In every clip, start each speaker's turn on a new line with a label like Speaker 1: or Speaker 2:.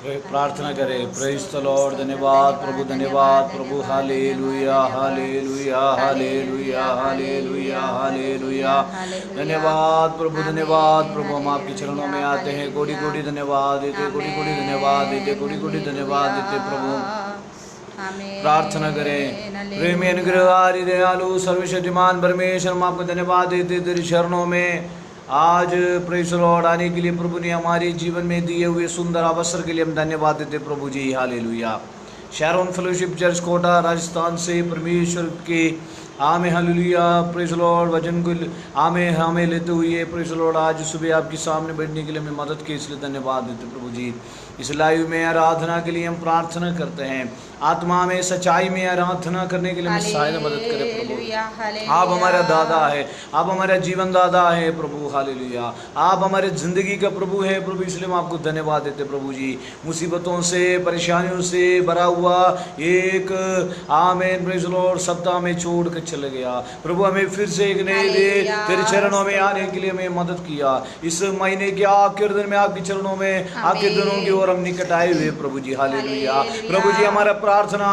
Speaker 1: प्रार्थना करें। Praise the lord. धन्यवाद प्रभु, धन्यवाद प्रभु। Hallelujah hallelujah hallelujah hallelujah hallelujah. धन्यवाद प्रभु, धन्यवाद प्रभु। हम आपके चरणों में आते हैं, कोटि कोटि धन्यवाद देते, कोटि कोटि धन्यवाद देते, कोटि कोटि धन्यवाद देते प्रभु। प्रार्थना करें। प्रेमी अनुग्रहकारी दयालु सर्वशक्तिमान परमेश्वर, हम आपको धन्यवाद देते तेरे चरणों में आज प्रेज लॉर्ड आने के लिए प्रभु ने हमारे जीवन में दिए हुए सुंदर अवसर के लिए हम धन्यवाद देते प्रभु जी। Hallelujah. Sharon fellowship church Kota Rajasthan से परमेश्वर के आमे हालेलुया प्रेज लॉर्ड वचन को आमे हमें लेते हुए प्रेज लॉर्ड आज सुबह आपके सामने बैठने के लिए हमें मदद की, इसलिए धन्यवाद देते प्रभु जी। इस लाइव में आराधना के लिए हम प्रार्थना करते हैं, आत्मा में सच्चाई में आराधना करने के लिए हमें सहायता मदद करें प्रभु। आप हमारा दादा है, आप हमारा जीवन दादा है प्रभु। हालेलुया। आप हमारे जिंदगी का प्रभु है प्रभु, इसलिए हम आपको धन्यवाद देते प्रभु जी। मुसीबतों से परेशानियों से भरा हुआ एक आमीन प्रेज लॉर्ड सप्ताह में छोड़ कर चले गया प्रभु, हमें फिर से एक नए तेरे चरणों में आने के लिए हमें मदद किया। इस महीने के आखिर दिन में आपके चरणों में आखिर दिनों की ओर हम निकट आए हुए प्रभु जी। हालेलुया प्रभु जी। हमारा प्रार्थना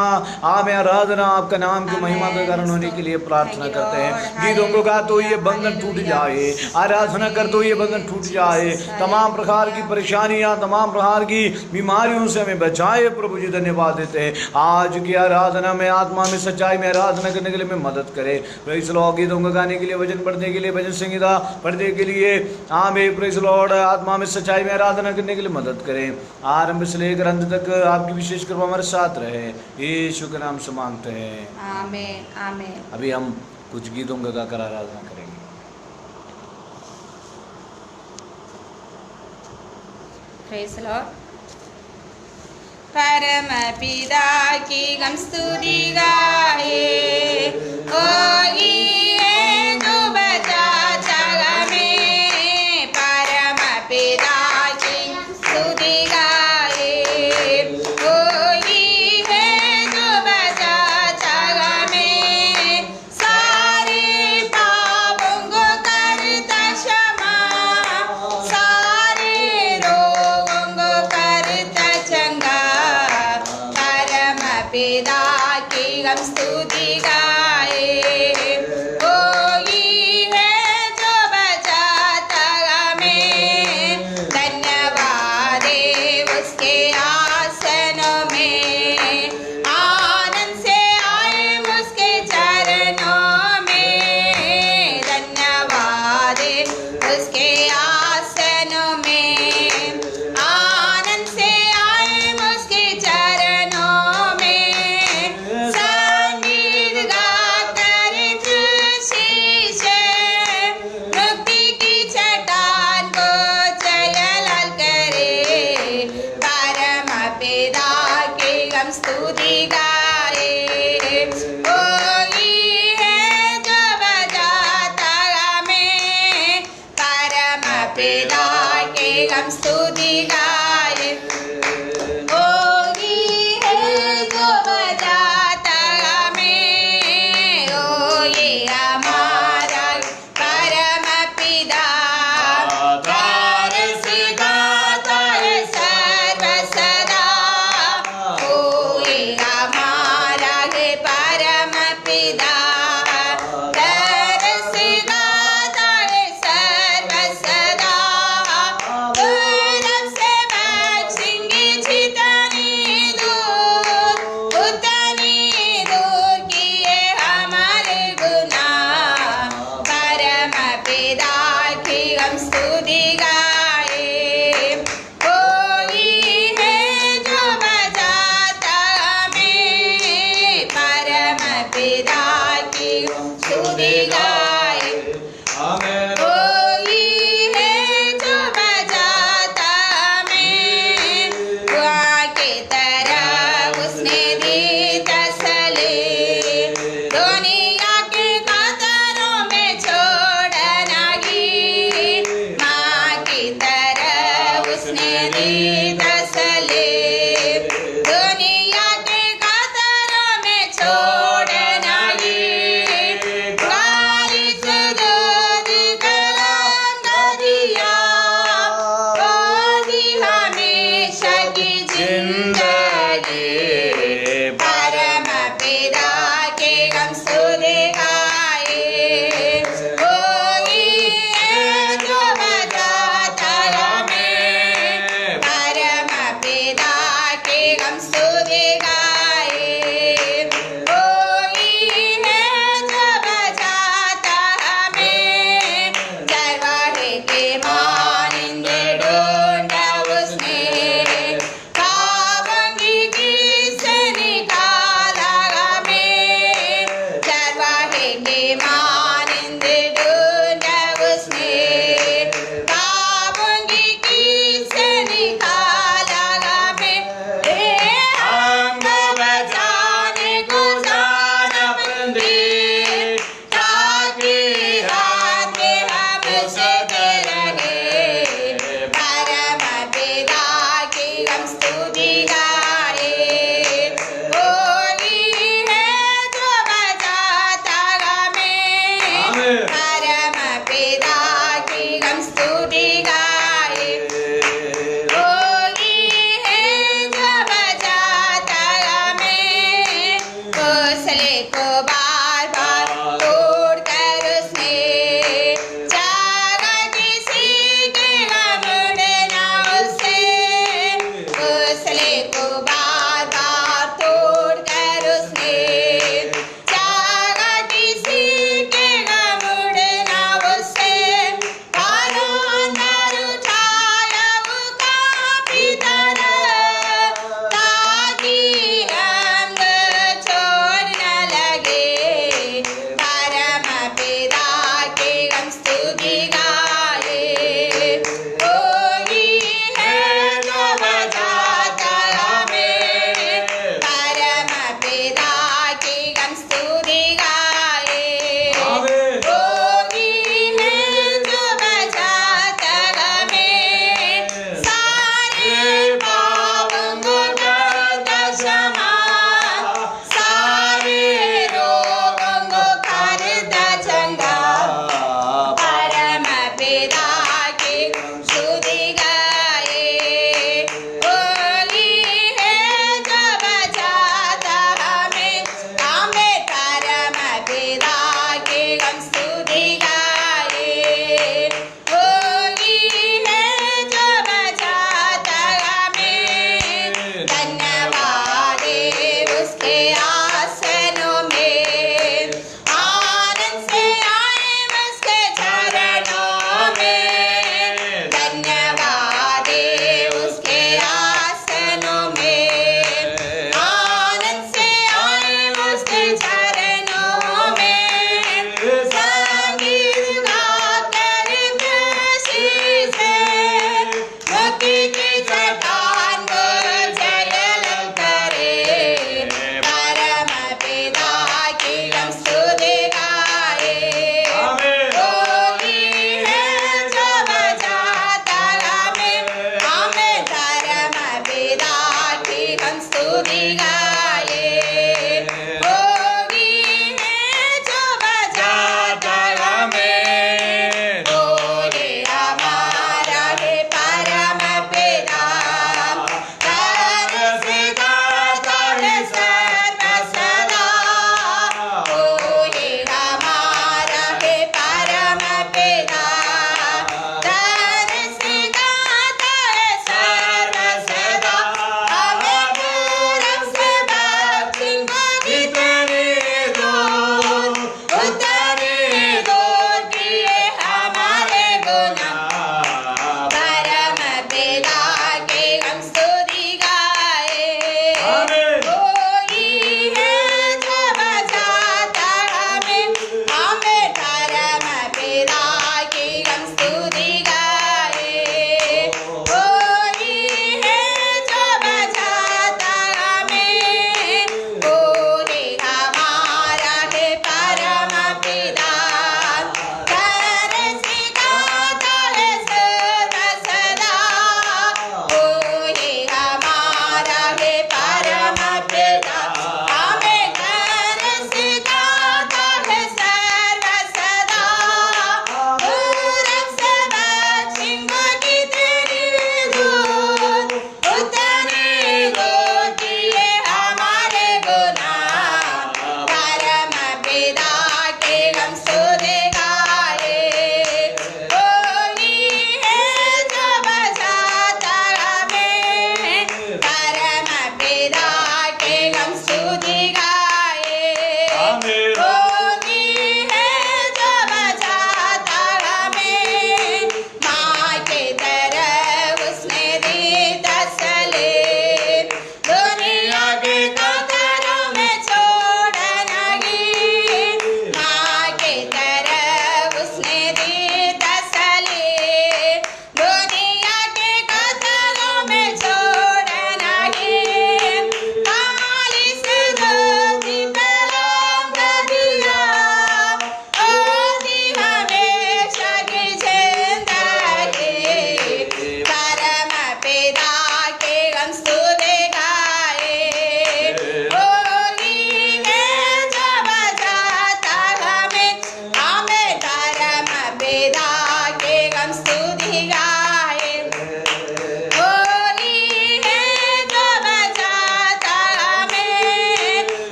Speaker 1: आमें आराधना आपका नाम की महिमा का कारण होने के लिए प्रार्थना करते हैं। गीतों को गा तो ये बंधन टूट जाए, आराधना कर तो ये बंधन टूट जाए, तमाम प्रकार की परेशानियां तमाम प्रकार की बीमारियों से हमें बचाए प्रभु जी। धन्यवाद देते हैं। आज की आराधना में आत्मा में सच्चाई में आराधना करने के लिए हमें मदद करे। Praise Lord. गीतों को गाने के लिए, वचन पढ़ने के लिए, भजन संगीता पढ़ने के लिए आमें प्रेज लॉर्ड आत्मा में सच्चाई में आराधना करने के लिए मदद करें। आरंभ से लेकर अंत तक आपकी विशेष कृपा हमारे साथ रहे, यीशु के नाम से मांगते हैं,
Speaker 2: आमीन आमीन।
Speaker 1: अभी हम कुछ गीतों का गाकर आराधना करेंगे।
Speaker 2: Praise Lord. परम पिता की हम स्तुति गाए, ओ ये जो बचा जग में, परम पिता की स्तुति गाए, ओ ये जो बचा जग में, सारे पापों को करता क्षमा, सारे रोगों को करता चंगा, परम पिता की हम स्तुति गाए, ओ ये जो बचाता हमें, धन्यवाद है उसके आसनों में, आनंद से आए उसके चरणों में, धन्यवाद है उसके आसनों में, आनंद से आए उसके चरणों में, संगीत गाकर खुशी से मुक्ति की चट्टान को जयलाल करे, परम पिता की हम स्तुति गाए, ओ ये जो बजाता हमें, परम पिता की हम स्तुति गाए, ओ ये जो बजाता हमें, ओ ये हमारा परम पिता, कर सिखाता है सर्व सदा, ओ ये हमारा है परम पिता, कर सिखाता है सर्व सदा, पूरब से पश्चिमी जितनी दूर, उतनी दूर किए हमारे गुनाह, परम पिता की हम स्तुति गाए, ओ ये जो बचाता हमें, परम पिता की हम स्तुति गाए,
Speaker 1: आमीन।
Speaker 2: ओ ये जो बचाता हमें, वहाँ की तरह उसने दी तसल्ली, दुनिया के कातरों में छोड़ना ही, माँ की तरह उसने दी तसल्ली, दुनिया के कातरों में छोड़ना ही, बारिश दूध कलंक दिया, ओ दी हमेशा की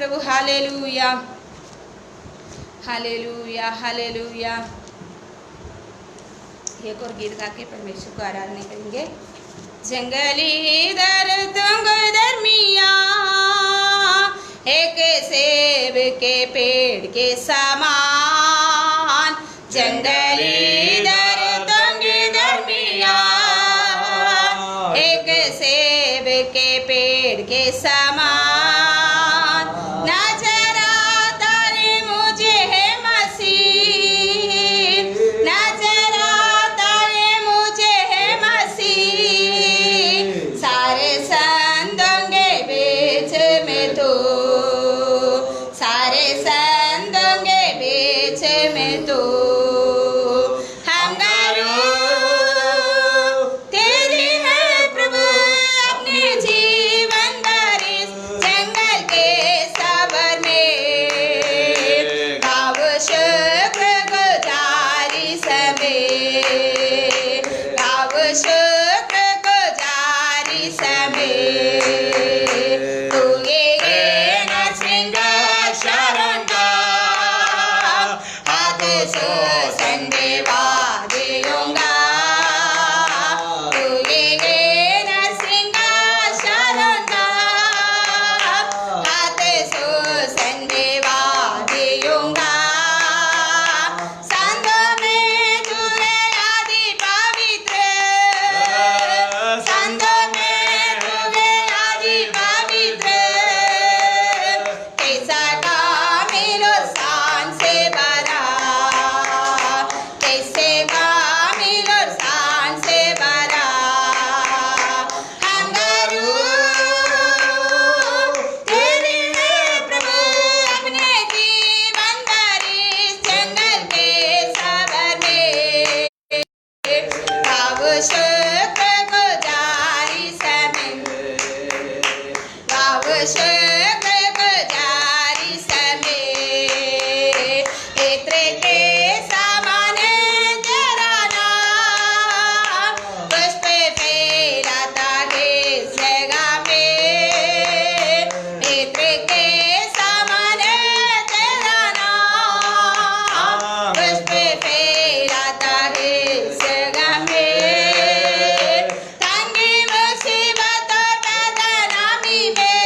Speaker 2: प्रभु हालेलुया हालेलुया हालेलुया। एक और गीत गा के परमेश्वर को आराधना करेंगे। जंगली दर तुंग दरमिया एक सेब के पेड़ के समान, जंगली दर तुंग दरमिया एक सेब के पेड़ के समान, नजर आता रे मुझे है मसीह, नजर आता रे मुझे है मसीह, सारे संतों के बीच में तो, सारे संतों के बीच में तो हम गारूं तेरी है प्रभु अपने जीवन भर इस जंगल के सबर में, गाओ शुक्र गुजारी समय, गाओ शुक्र गुजारी समय, तू ये नरसिंह शरण का हाथ सो संदेवा देऊंगा, तू ये नरसिंह शरण का हाथ सो संदेवा देऊंगा, संतों में तू है आदि पवित्र, संतों में तू है आदि पवित्र, कैसा कामिल और शान से भरा, कैसे कामिल और शान से भरा, हम गारूं तेरी है प्रभु अपने जीवन भर इस जंगल के सबर में, गाओ शुक्र गुजारी समय, गाओ शुक्र गुजारी समय, इत्र के समान तेरा नाम, पुष्प फैलाता है इस जगह में, इत्र के समान तेरा नाम, पुष्प फैलाता है इस जगह में, तंगी मुसीबत और बदनामी में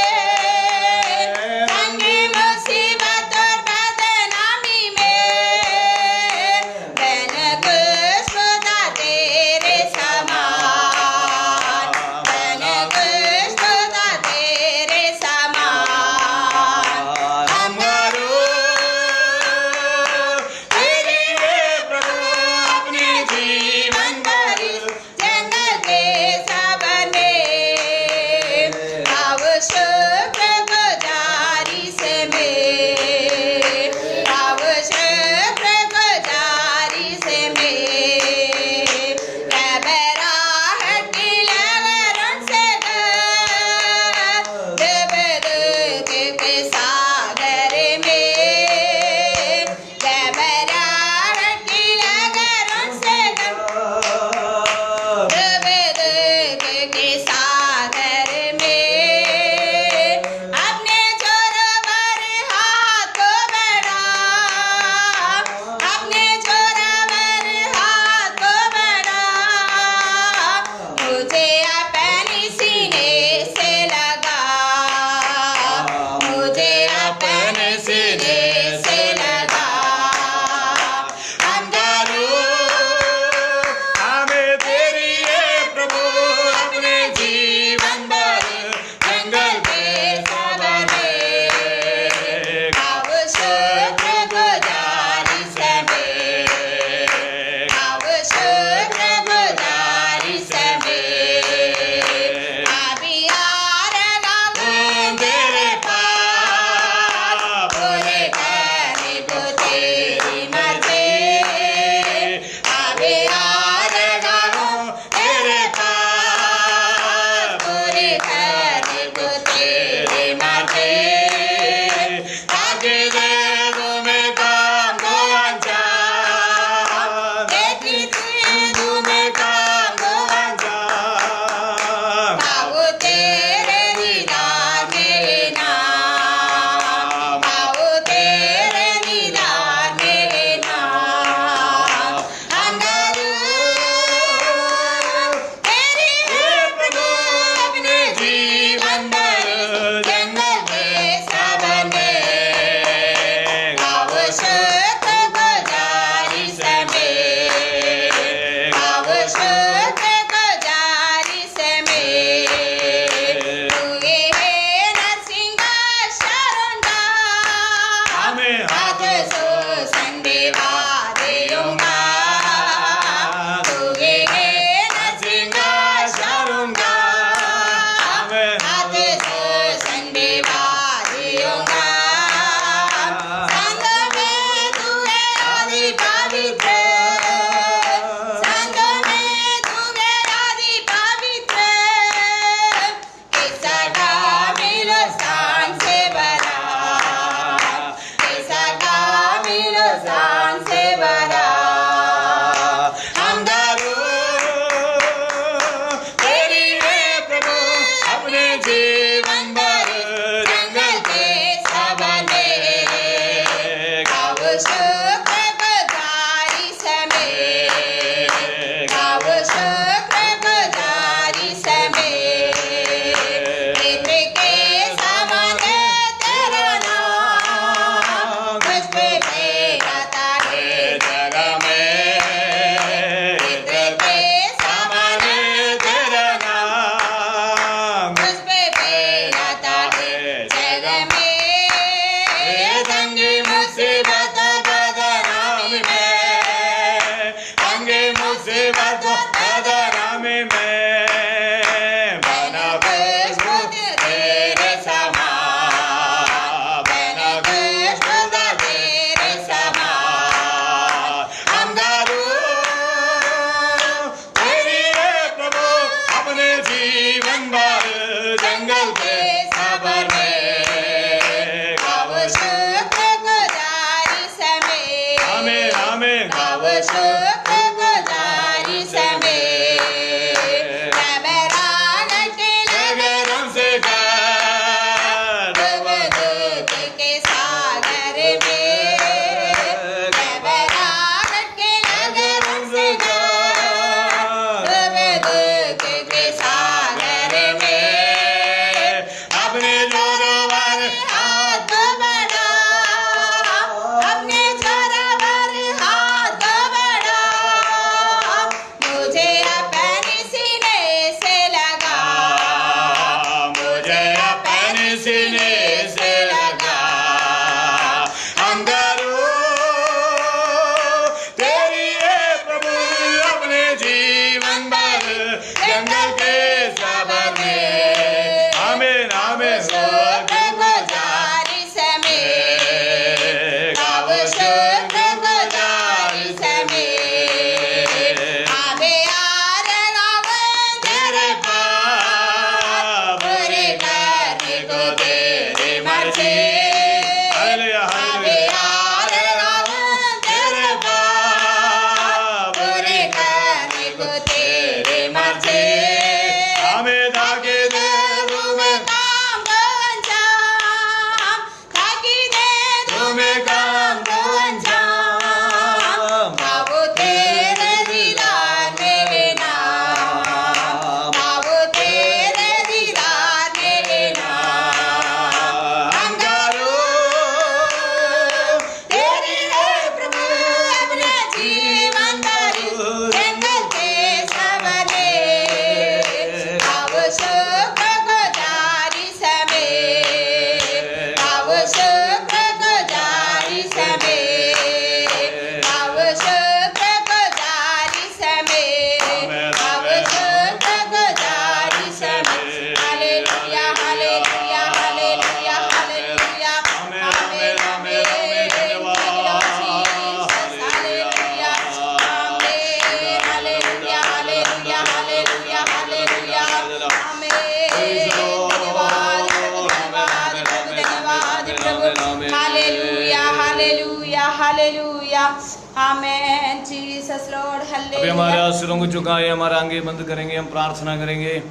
Speaker 2: आमेन जीसस लॉर्ड
Speaker 1: अभी
Speaker 2: हालेलुया।
Speaker 1: हमारे सिरों को झुकाए, हमारे आंखें बंद करेंगे, हम प्रार्थना करेंगे।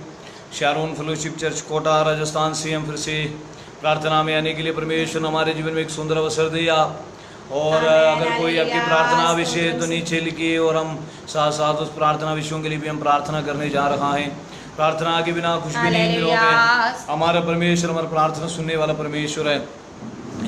Speaker 1: Sharon fellowship church Kota Rajasthan से हम फिर से प्रार्थना में आने के लिए परमेश्वर हमारे जीवन में एक सुंदर अवसर दिया। और अगर कोई आपकी प्रार्थना विषय तो नीचे लिखिए, और हम साथ साथ उस प्रार्थना विषयों के लिए भी हम प्रार्थना करने जा रहा है। प्रार्थना के बिना कुछ भी नहीं मिलोगे। हमारा परमेश्वर हमारा प्रार्थना सुनने वाला परमेश्वर है।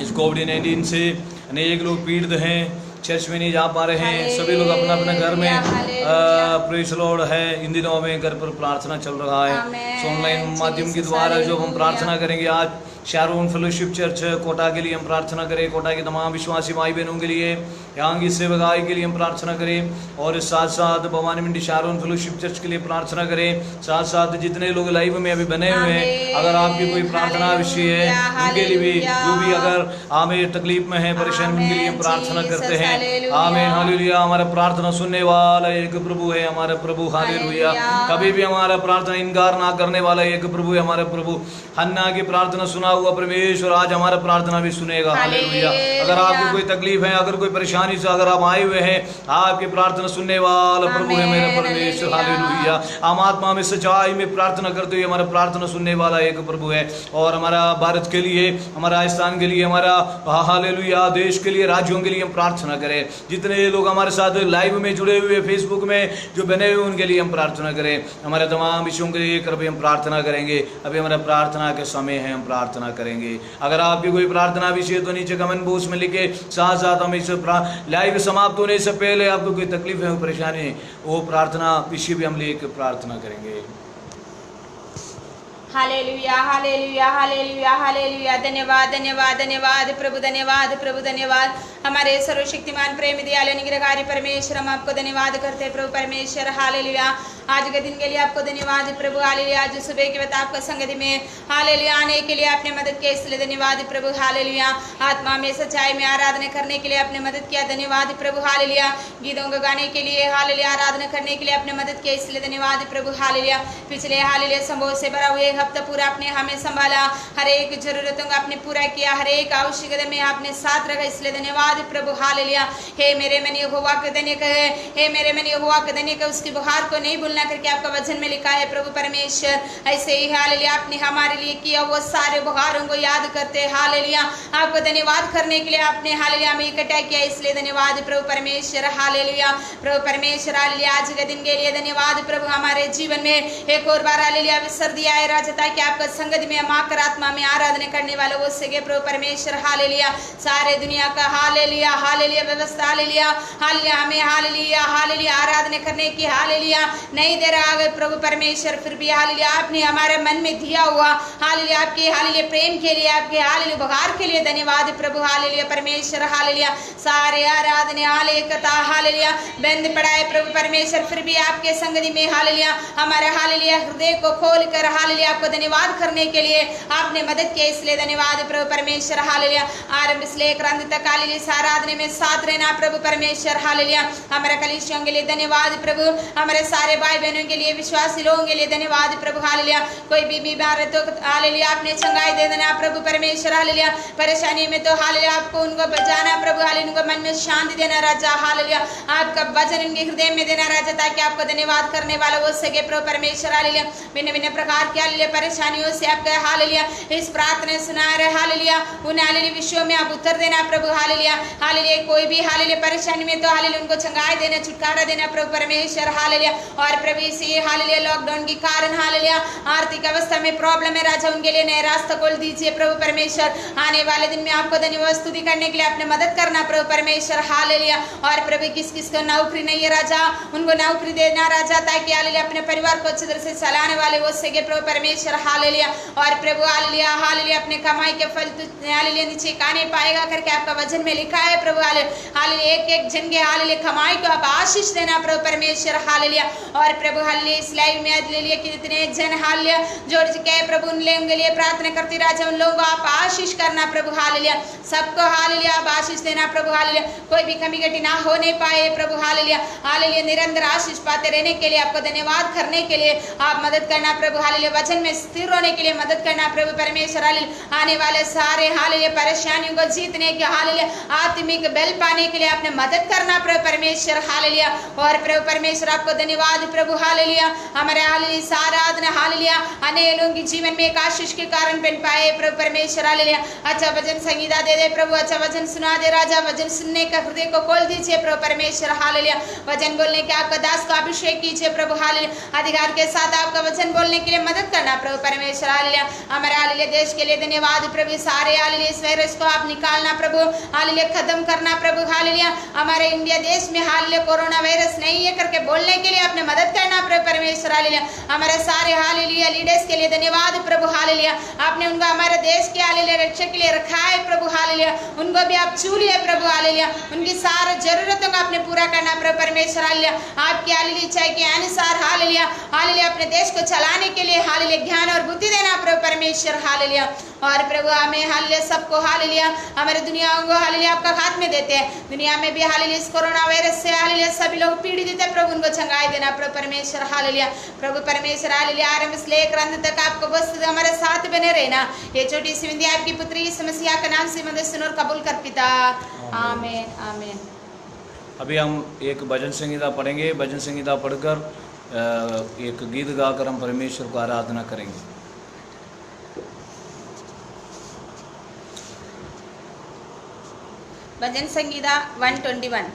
Speaker 1: इस कोविड-19 से अनेक लोग पीड़ित हैं, चर्च में नहीं जा पा रहे हैं, सभी लोग अपना अपना घर में प्रेज लॉर्ड है। इन दिनों में घर पर प्रार्थना चल रहा है, ऑनलाइन माध्यम के द्वारा जो हम प्रार्थना करेंगे। आज शारोन फेलोशिप चर्च कोटा के लिए हम प्रार्थना करें, कोटा के तमाम विश्वासी भाई बहनों के लिए, यहाँ की सेवकाई के लिए हम प्रार्थना करें, और साथ साथ भवानी मंडी शारोन फेलोशिप चर्च के लिए प्रार्थना करें। साथ साथ जितने लोग लाइव में अभी बने हुए हैं, अगर आपकी कोई प्रार्थना विषय है उनके लिए भी, जो भी अगर हमें तकलीफ में है, परेशानी, उनके लिए हम प्रार्थना करते हैं। आमीन हालेलुया। हमारा प्रार्थना सुनने वाला एक प्रभु है, हमारा प्रभु हालेलुया। कभी भी हमारा प्रार्थना इनकार ना करने वाला एक प्रभु है, हमारा प्रभु। हन्ना की प्रार्थना सुना हुआ परमेश्वर आज हमारा प्रार्थना भी सुनेगा हालेलुया। अगर आपको कोई तकलीफ है, अगर कोई परेशानी से अगर आप आए हुए हैं, आपकी प्रार्थना सुनने वाला प्रभु है मेरा परमेश्वर हालेलुया। हम आत्मा में सच्चाई में प्रार्थना करते हुए हमारा प्रार्थना सुनने वाला एक प्रभु है। और हमारा भारत के लिए, हमारा राजस्थान के लिए, हमारा हालेलुया देश के लिए, राज्यों के लिए हम प्रार्थना करें। जितने लोग हमारे साथ लाइव में जुड़े हुए, फेसबुक में जो बने हुए, उनके लिए हम प्रार्थना करें। हमारे तमाम विषयों के लिए अभी हम प्रार्थना करेंगे। अभी हमारा प्रार्थना के समय है, हम प्रार्थना करेंगे। अगर आपकी कोई प्रार्थना विषय तो नीचे कमेंट बॉक्स में लिखे। साथ साथ हम इस लाइव समाप्त होने से पहले आपको कोई तकलीफ है, परेशानी है, वो प्रार्थना विषय भी हम लेकर प्रार्थना करेंगे।
Speaker 2: Hallelujah hallelujah hallelujah hallelujah. धन्यवाद धन्यवाद धन्यवाद प्रभु, धन्यवाद प्रभु, धन्यवाद हमारे सर्वशक्तिमान प्रेम दयालु निग्रहकारी परमेश्वर। हम आपको धन्यवाद करते हैं प्रभु परमेश्वर हालेलुया। आज के दिन के लिए आपको धन्यवाद प्रभु हालेलुया। आज सुबह के वक्त आपका संगति में हालेलुया आने के लिए आपने मदद किया, इसलिए धन्यवाद प्रभु हालेलुया। आत्मा में सच्चाई में आराधना करने के लिए आपने मदद किया, धन्यवाद प्रभु हालेलुया। गीतों को गाने के लिए हालेलुया, आराधना करने के लिए आपने मदद किया, इसलिए धन्यवाद प्रभु हालेलुया। पिछले हालेलुया संभव से भरा हुए हफ्ता पूरा आपने हमें संभाला, हर एक जरूरतों का आपने पूरा किया, हर एक आवश्यकता में आपने साथ रखा, इसलिए धन्यवाद प्रभु हालेलुया। हे मेरे मन यहोवा के धन्य कहे, हे मेरे मन यहोवा के धन्य कहे, उसकी बुहार को नहीं भूलना करके आपका वचन में लिखा है प्रभु परमेश्वर। ऐसे ही हालेलुया आपने हमारे लिए किया वो सारे बुहारों को याद करते हालेलुया आपको धन्यवाद करने के लिए आपने हालेलुया हमें इकट्ठा किया, इसलिए धन्यवाद प्रभु परमेश्वर हालेलुया। प्रभु परमेश्वर हालेलुया आज के दिन के लिए धन्यवाद प्रभु। हमारे जीवन में एक और बार हालेलुया अवसर दिया है राजा, ताकि आपका संगति में हम आकर आत्मा में आराधना करने वाले वो सके प्रभु परमेश्वर हालेलुया। सारे दुनिया का हालेलुया हालेलुया व्यवस्था हालेलुया हालेलुया हमें हालेलुया हालेलुया आराधना करने की हालेलुया नहीं दे रहा है प्रभु परमेश्वर, फिर भी हालेलुया आपने हमारे मन में दिया हुआ हालेलुया आपके हालेलुया प्रेम के लिए, आपके हालेलुया बहार के लिए धन्यवाद प्रभु हालेलुया परमेश्वर हालेलुया। सारे आराधना हालेलुया कथा हालेलुया बंद पड़ा है प्रभु परमेश्वर, फिर भी आपके संगति में हालेलुया हमारे हालेलुया हृदय को खोल कर हालेलुया आपको धन्यवाद करने के लिए आपने मदद किया, इसलिए धन्यवाद प्रभु परमेश्वर हालेलुया। आरंभ से लेकर अंत तक हालेलुया आराधना में साथ रहना प्रभु परमेश्वर हालेलुया। हमारे कलीसियों के लिए धन्यवाद प्रभु, हमारे सारे भाई बहनों के लिए, विश्वासी लोगों के लिए धन्यवाद प्रभु हालेलुया। कोई भी बीमार है तो हालेलुया आपने चंगाई दे देना प्रभु परमेश्वर हालेलुया। परेशानी में तो हालेलुया आपको उनको बचाना प्रभु हालेलुया, उनको मन में शांति देना राजा हालेलुया, आपका वचन उनके हृदय में देना राजा, ताकि आपको धन्यवाद करने वाला वो सके प्रभु परमेश्वर हालेलुया। भिन्न भिन्न प्रकार के हालेलुया परेशानियों से आपका हालेलुया इस प्रार्थना सुना रहे हालेलुया, उन हालेलुया विषयों में आप उत्तर देना प्रभु हालेलुया हालेलुया। कोई भी हालेलुया परेशानी में तो हालेलुया उनको चंगाई देना, छुटकारा देना प्रभु परमेश्वर हालेलुया। और प्रभु इसी हालेलुया लॉकडाउन के कारण हालेलुया आर्थिक अवस्था में प्रॉब्लम है राजा, उनके लिए नया रास्ता खोल दीजिए प्रभु परमेश्वर। आने वाले दिन में आपको धन्यवाद स्तुति करने के लिए आपने मदद करना प्रभु परमेश्वर हालेलुया। और प्रभु किस किस को नौकरी नहीं है राजा, उनको नौकरी देना राजा, ताकि हालेलुया अपने परिवार को अच्छी तरह से चलाने वाले वो सके प्रभु परमेश्वर हालेलुया। और प्रभु हालेलुया हालेलुया अपने कमाई के फल हालेलुया नीचे काने पाएगा करके आपका वचन में लिखा है प्रभु हालेलुया। एक एक जन के हालेलुया कमाई को आप आशीष देना प्रभु परमेश्वर हालेलुया। और प्रभु हालेलुया इस लाइव में हालेलुया कितने जन हालेलुया जोड़ चुके हैं प्रभु, उन लोगों के लिए प्रार्थना करती राजा, उन लोगों को आप आशीष करना प्रभु हालेलुया, सबको हालेलुया आप आशीष देना प्रभु हालेलुया, कोई भी कमी घटी ना होने पाए प्रभु हालेलुया हालेलुया, निरंतर आशीष पाते रहने के लिए आपको धन्यवाद करने के लिए आप मदद करना प्रभु हालेलुया, वचन में स्थिर होने के लिए मदद करना प्रभु परमेश्वर हालेलुया, आने वाले सारे हालेलुया परेशानियों को जीतने के हालेलुया आत्मिक बल पाने के लिए आपने मदद करना प्रभु परमेश्वर हालेलुया, और प्रभु परमेश्वर आपको धन्यवाद प्रभु हालेलुया, हमारे हालेलुया आराधना हालेलुया अनेक लोगों के जीवन में एक आशीष के कारण बन पाए प्रभु परमेश्वर हालेलुया, अच्छा वचन संगीता दे दे प्रभु, अच्छा वचन सुना दे राजा, वचन सुनने का हृदय को खोल दीजिए प्रभु परमेश्वर हालेलुया, वचन बोलने के आपका दास का अभिषेक कीजिए प्रभु हालेलुया, अधिकार के साथ आपका वचन बोलने के लिए मदद करना प्रभु परमेश्वर हालेलुया, हमारे हालेलुया देश के लिए धन्यवाद प्रभु, सारे हालेलुया इस वायरस को आप निकालना प्रभु हालेलुया, खत्म करना प्रभु हालेलुया, हमारे इंडिया देश में हालेलुया कोरोना वायरस नहीं है करके बोलने के लिए आपने मदद करना प्रभु परमेश्वर हालेलुया, हमारे सारे हालेलुया लीडर्स के लिए धन्यवाद प्रभु हालेलुया, आपने उनको हमारे देश के हालेलुया रक्षा के लिए रखा है प्रभु हालेलुया, उनको भी आप छू लिए प्रभु हालेलुया, उनकी सारी जरूरतों को आपने पूरा करना प्रभु परमेश्वर हालेलुया, आपकी हालेलुया इच्छा के अनुसार हालेलुया हालेलुया अपने देश को चलाने के लिए हालेलुया ज्ञान और बुद्धि देना प्रभु परमेश्वर हालेलुया, और प्रभु हमें हालेलुया सबको हालेलुया हमारे दुनिया को हालेलुया आपका हाथ में देते हैं, दुनिया में भी हालेलुया इस कोरोना वायरस से हालेलुया सभी लोग पीड़ित है प्रभु, उनको चंगाई देना प्रभु परमेश्वर हालेलुया, प्रभु परमेश्वर हालेलुया आरंभ से लेकर अंत तक आपको बस हमारे साथ बने रहना, ये छोटी सी विंध्या आपकी पुत्री यीशु मसीह के नाम से मदद सुनो और कबूल कर पिता, आमीन आमीन।
Speaker 1: अभी हम एक भजन संगीता पढ़ेंगे, भजन संगीता पढ़कर एक गीत गाकर हम परमेश्वर को आराधना करेंगे।
Speaker 2: भजन संगीता 121।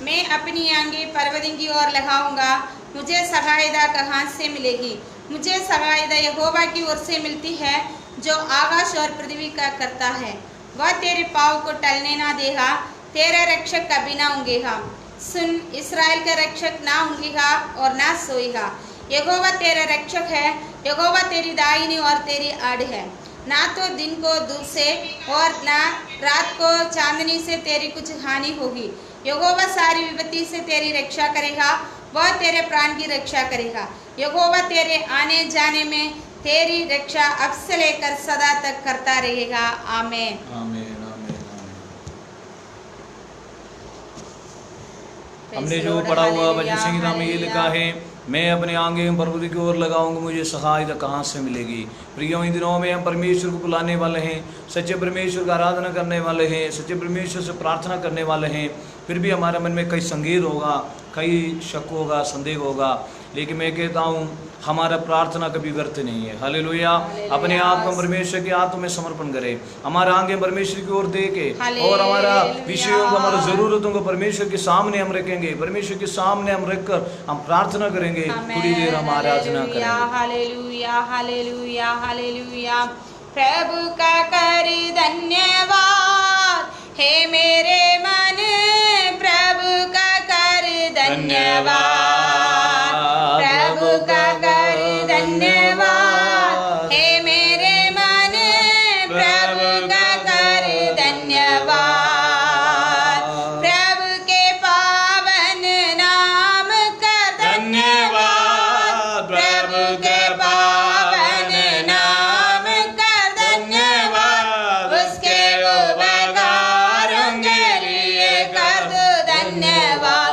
Speaker 2: मैं अपनी आंखें पर्वतों की ओर लगाऊंगा, मुझे सहायता कहाँ से मिलेगी, मुझे सहायता यहोवा की ओर से मिलती है जो आकाश और पृथ्वी का करता है, वह तेरे पाँव को टलने ना देगा, तेरा रक्षक कभी ना ऊँघेगा, सुन इस्राएल का रक्षक ना ऊँघेगा और ना सोएगा, यहोवा तेरा रक्षक है, यहोवा तेरी दाहिनी और तेरी आड़ है, ना तो दिन को धूप से और ना रात को चांदनी से तेरी कुछ हानि होगी, यहोवा सारी विपत्ति से तेरी रक्षा करेगा, वह तेरे प्राण की रक्षा करेगा, यहोवा तेरे आने जाने में तेरी रक्षा अब से लेकर सदा तक करता रहेगा, आमीन
Speaker 1: आमीन आमीन। हमने जो पढ़ा हुआ भजन संगीता में ये लिखा है, मैं अपने आंखें पर्वत की ओर लगाऊंगा, मुझे सहायता कहाँ से मिलेगी। प्रियों इन दिनों में हम परमेश्वर को बुलाने वाले हैं, सच्चे परमेश्वर का आराधना करने वाले हैं, सच्चे परमेश्वर से प्रार्थना करने वाले हैं, फिर भी हमारे मन में कई संगीत होगा, कई शक होगा, संदेह होगा, लेकिन मैं कहता हूँ हमारा प्रार्थना कभी व्यर्थ नहीं है। हालेलुया। अपने आप को परमेश्वर के हाथों में समर्पण करें, हमारा आंखें परमेश्वर की ओर देके और हमारा विषयों को, हमारी जरूरतों को परमेश्वर के सामने हम रखेंगे, परमेश्वर के सामने हम रखकर हम प्रार्थना करेंगे, थोड़ी देर हम आराधना करेंगे।
Speaker 2: Hallelujah hallelujah hallelujah. प्रभु का कर धन्यवाद, हे मेरे मन प्रभु का कर धन्यवाद, प्रभु का कर धन्यवाद, हे मेरे मन प्रभु का कर धन्यवाद, प्रभु के पावन नाम का धन्यवाद, प्रभु के पावन नाम का धन्यवाद, उसके उपकारों के लिए कर दो धन्यवाद,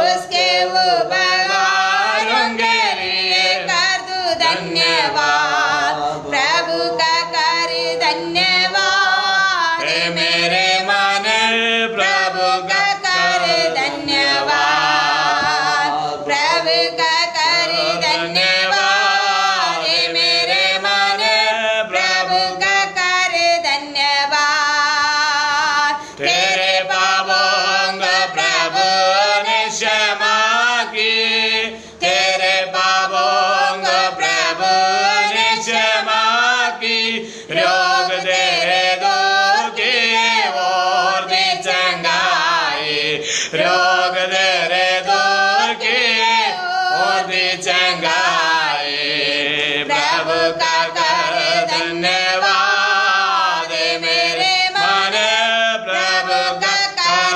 Speaker 2: उसके उपकारों के लिए कर दो धन्यवाद, प्रभु का कर धन्यवाद, हे मेरे मन प्रभु का कर धन्यवाद, प्रभु का कर धन्यवाद, हे मेरे मन प्रभु का कर धन्यवाद, तेरे पापों को प्रभु ने क्षमा की, तेरे पापों को प्रभु ने क्षमा की, रोग तेरे दूर किए और दी चंगाई, रोग तेरे दूर किए और दी चंगाई, प्रभु का कर धन्यवाद, मेरे मन प्रभु का कर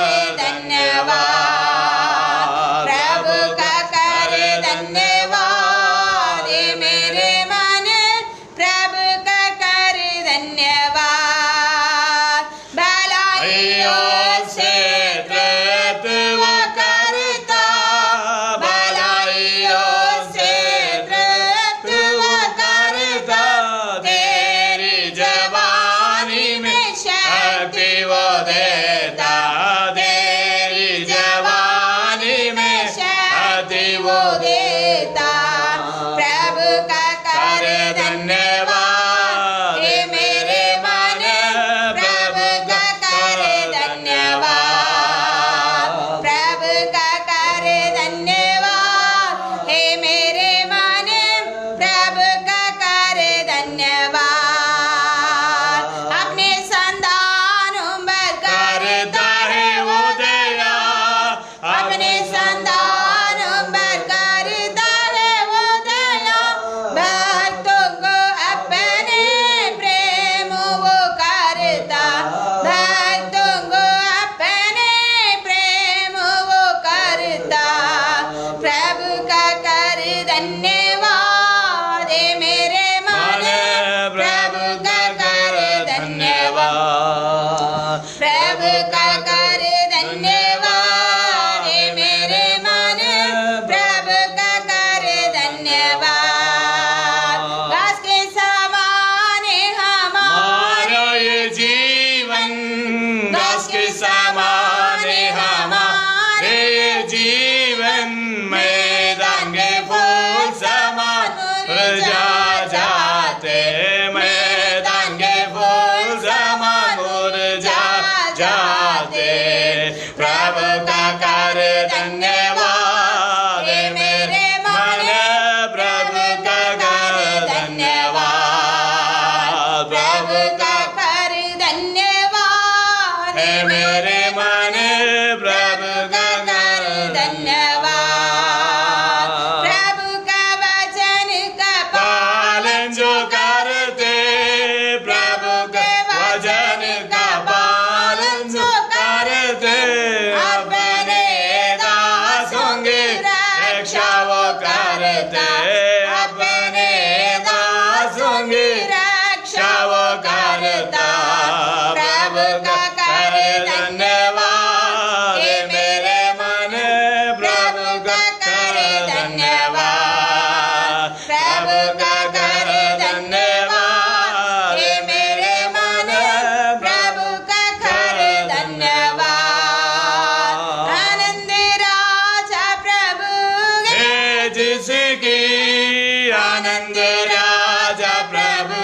Speaker 1: जिसकी आनंद राजा प्रभु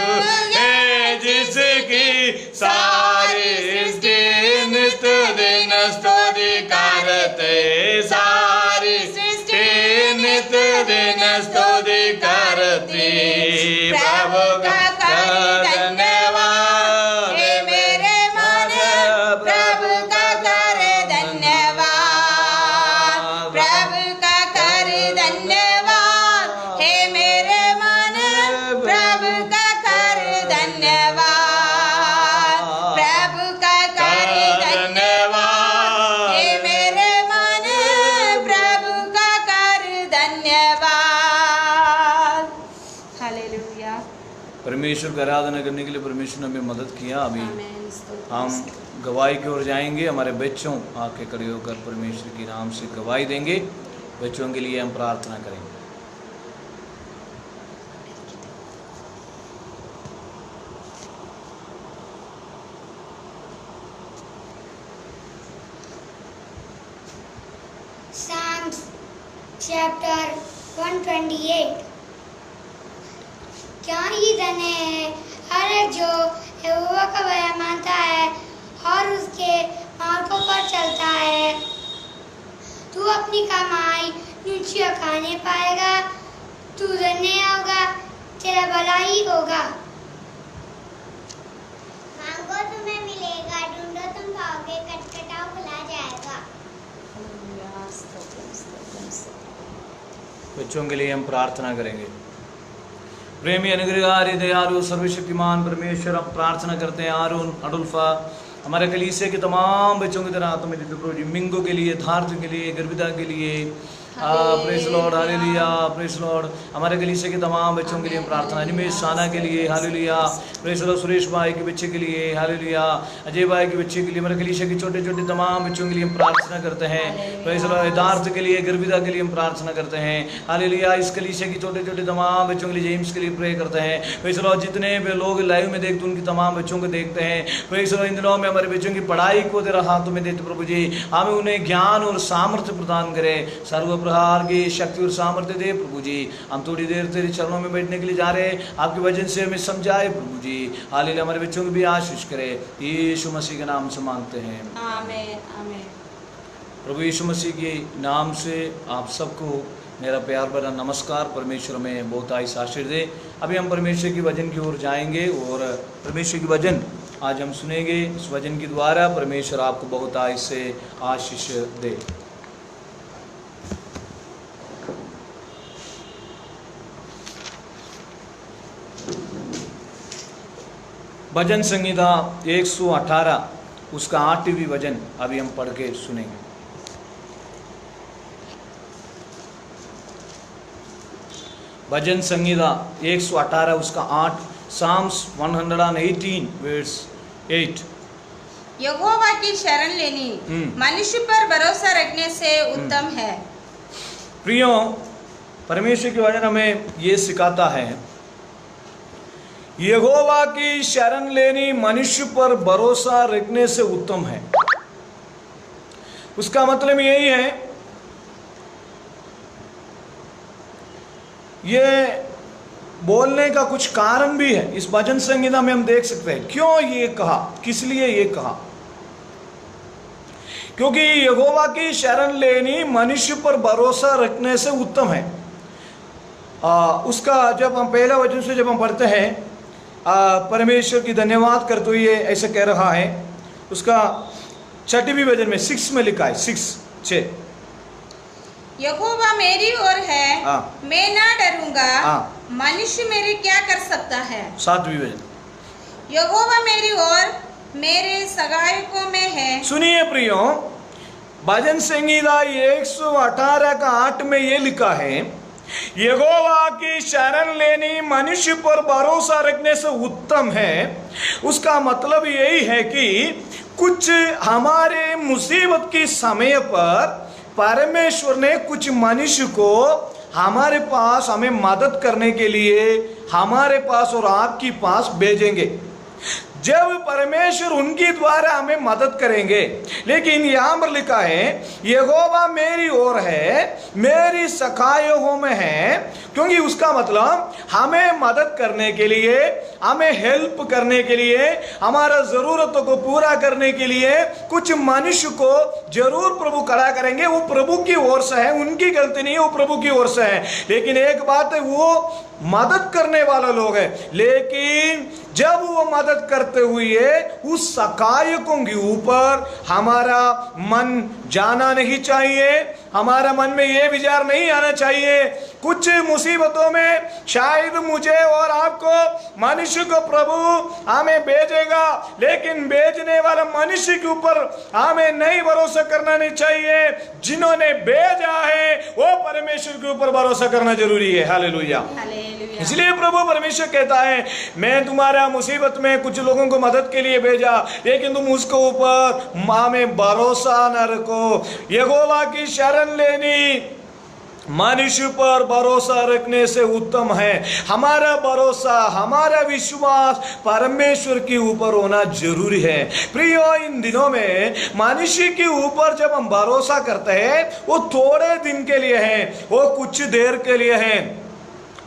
Speaker 1: है, जिसकी सारी सृष्टि नित्य दिन स्तुति करते, सारी सृष्टि नित्य दिन स्तुति करती। प्रभु का धन्यवाद हे मेरे मन, प्रभु का कर धन्यवाद, प्रभु का कर धन्यवाद हे मेरे मन, प्रभु का कर धन्यवाद, प्रभु का कर धन्यवाद हे मेरे मन, प्रभु का कर धन्यवाद। हालेलुया। परमेश्वर की आराधना करने के लिए परमेश्वर ने हमें मदद किया। अभी हम गवाही की ओर जाएंगे। हमारे बच्चों आके खड़े होकर परमेश्वर के नाम से गवाही देंगे। बच्चों के लिए हम प्रार्थना करेंगे।
Speaker 3: Psalms chapter 128। क्या ही धन्य है हर एक जो यहोवा का भय मानता है और उसके मार्गों पर चलता है। तू अपनी कमाई नीचे खाने पाएगा, तू धन्य होगा, तेरा भला ही होगा। मांगो तुम्हें मिलेगा, ढूंढो तुम पाओगे, खटखटाओ खुला जाएगा।
Speaker 1: बच्चों के लिए हम प्रार्थना करेंगे। प्रेमी अनुग्रहकारी दयालु सर्वशक्तिमान परमेश्वर, हम प्रार्थना करते हैं आरोन अडुल्फा हमारे कलीसिया के तमाम बच्चों की तरह तुम्हें देते प्रभु जी, मिंगो के लिए, धार्थ के लिए, गर्विदा के लिए, press Lord, hallelujah, press Lord. हमारे कलीसिया के तमाम बच्चों के लिए प्रार्थना, निमेश साना के लिए, हालेलुया, प्रेस लॉर्ड, सुरेश भाई के बच्चे के लिए, हालेलुया, अजय भाई के बच्चे के लिए, हमारे कलीसिया के छोटे छोटे तमाम बच्चों के लिए हम प्रार्थना करते हैं। प्रेस लॉर्ड, धार्थ के लिए, गर्विदा के लिए हम प्रार्थना करते हैं, हालेलुया। इस कलीसिया के छोटे छोटे तमाम बच्चों के लिए, जेम्स के लिए प्रे करते हैं। प्रेस लॉर्ड, जितने भी लोग लाइव में देखते उनकी तमाम बच्चों को देखते हैं। प्रेस लॉर्ड, इन दिनों में हमारे बच्चों की पढ़ाई को तेरा हाथों में देते प्रभु जी, हमें उन्हें ज्ञान और सामर्थ्य प्रदान करे, सर्व प्रकार की शक्ति और सामर्थ्य दे प्रभु जी। हम थोड़ी देर तेरे चरणों में बैठने के लिए जा रहे हैं, आपके वचन से हमें समझाए प्रभु जी, हालेलुया। हमारे बच्चों को भी आशीष करे, यीशु मसीह के नाम से मांगते हैं,
Speaker 2: आमीन आमीन।
Speaker 1: प्रभु यीशु मसीह के नाम से आप सबको मेरा प्यार भरा नमस्कार। परमेश्वर में बहुत आशीष आशीष दे। अभी हम परमेश्वर की वचन की ओर जाएंगे और परमेश्वर की वचन आज हम सुनेंगे। इस वचन के द्वारा परमेश्वर आपको बहुत आशीष से आशीष दे। भजन संहिता 118 उसका 8वीं वचन अभी हम पढ़ के सुनेंगे। भजन संहिता 118 उसका 8, Psalms 118 verse 8।
Speaker 2: यहोवा की शरण लेनी मनुष्य पर भरोसा रखने से उत्तम है।
Speaker 1: प्रियो, परमेश्वर की वचन हमें ये सिखाता है, यहोवा की शरण लेनी मनुष्य पर भरोसा रखने से उत्तम है। उसका मतलब यही है, ये बोलने का कुछ कारण भी है। इस भजन संहिता में हम देख सकते हैं क्यों ये कहा, किस लिए ये कहा। क्योंकि यहोवा की शरण लेनी मनुष्य पर भरोसा रखने से उत्तम है। उसका जब हम पहला वचन से जब हम पढ़ते हैं, परमेश्वर की धन्यवाद करते हुए ऐसा कह रहा है। उसका 6वीं वचन में 6 में लिखा है, 6
Speaker 2: यहोवा मेरी ओर है, मैं ना डरूंगा, मनुष्य मेरे क्या कर सकता है।
Speaker 1: 7वीं वचन,
Speaker 2: यहोवा मेरी ओर मेरे सहायकों में है।
Speaker 1: सुनिए प्रियो, भजन संहिता 118 का 8 में ये लिखा है, यहोवा की शरण लेनी मनुष्य पर भरोसा रखने से उत्तम है। उसका मतलब यही है कि कुछ हमारे मुसीबत के समय पर परमेश्वर ने कुछ मनुष्य को हमारे पास हमें मदद करने के लिए हमारे पास और आपके पास भेजेंगे। जब परमेश्वर उनके द्वारा हमें मदद करेंगे। लेकिन यहाँ पर लिखा है यहोवा मेरी ओर है, मेरी सखायों में है, क्योंकि उसका मतलब हमें मदद करने के लिए, हमें हेल्प करने के लिए, हमारा जरूरतों को पूरा करने के लिए कुछ मनुष्य को जरूर प्रभु खड़ा करेंगे। वो प्रभु की ओर से है, उनकी गलती नहीं है, वो प्रभु की ओर से है। लेकिन एक बात है, वो मदद करने वाले लोग हैं। लेकिन जब वो मदद करते हुए उस सहायकों के ऊपर हमारा मन जाना नहीं चाहिए, हमारा मन में ये विचार नहीं आना चाहिए कुछ मुसीबतों में शायद मुझे और आपको मनुष्य को प्रभु हमें भेजेगा, लेकिन भेजने वाला मनुष्य के ऊपर हमें नहीं भरोसा करना नहीं चाहिए। जिन्होंने भेजा है वो परमेश्वर के ऊपर भरोसा करना जरूरी है। हालेलुया। इसलिए प्रभु परमेश्वर कहता है मैं तुम्हारा मुसीबत में कुछ लोगों को मदद के लिए भेजा, लेकिन तुम उसके ऊपर हमें भरोसा न रखो। यहोवा की शरण लेनी मनुष्य पर भरोसा रखने से उत्तम है। हमारा भरोसा, हमारा विश्वास परमेश्वर के ऊपर होना जरूरी है। प्रियो, इन दिनों में मनुष्य के ऊपर जब हम भरोसा करते हैं वो थोड़े दिन के लिए है, वो कुछ देर के लिए है।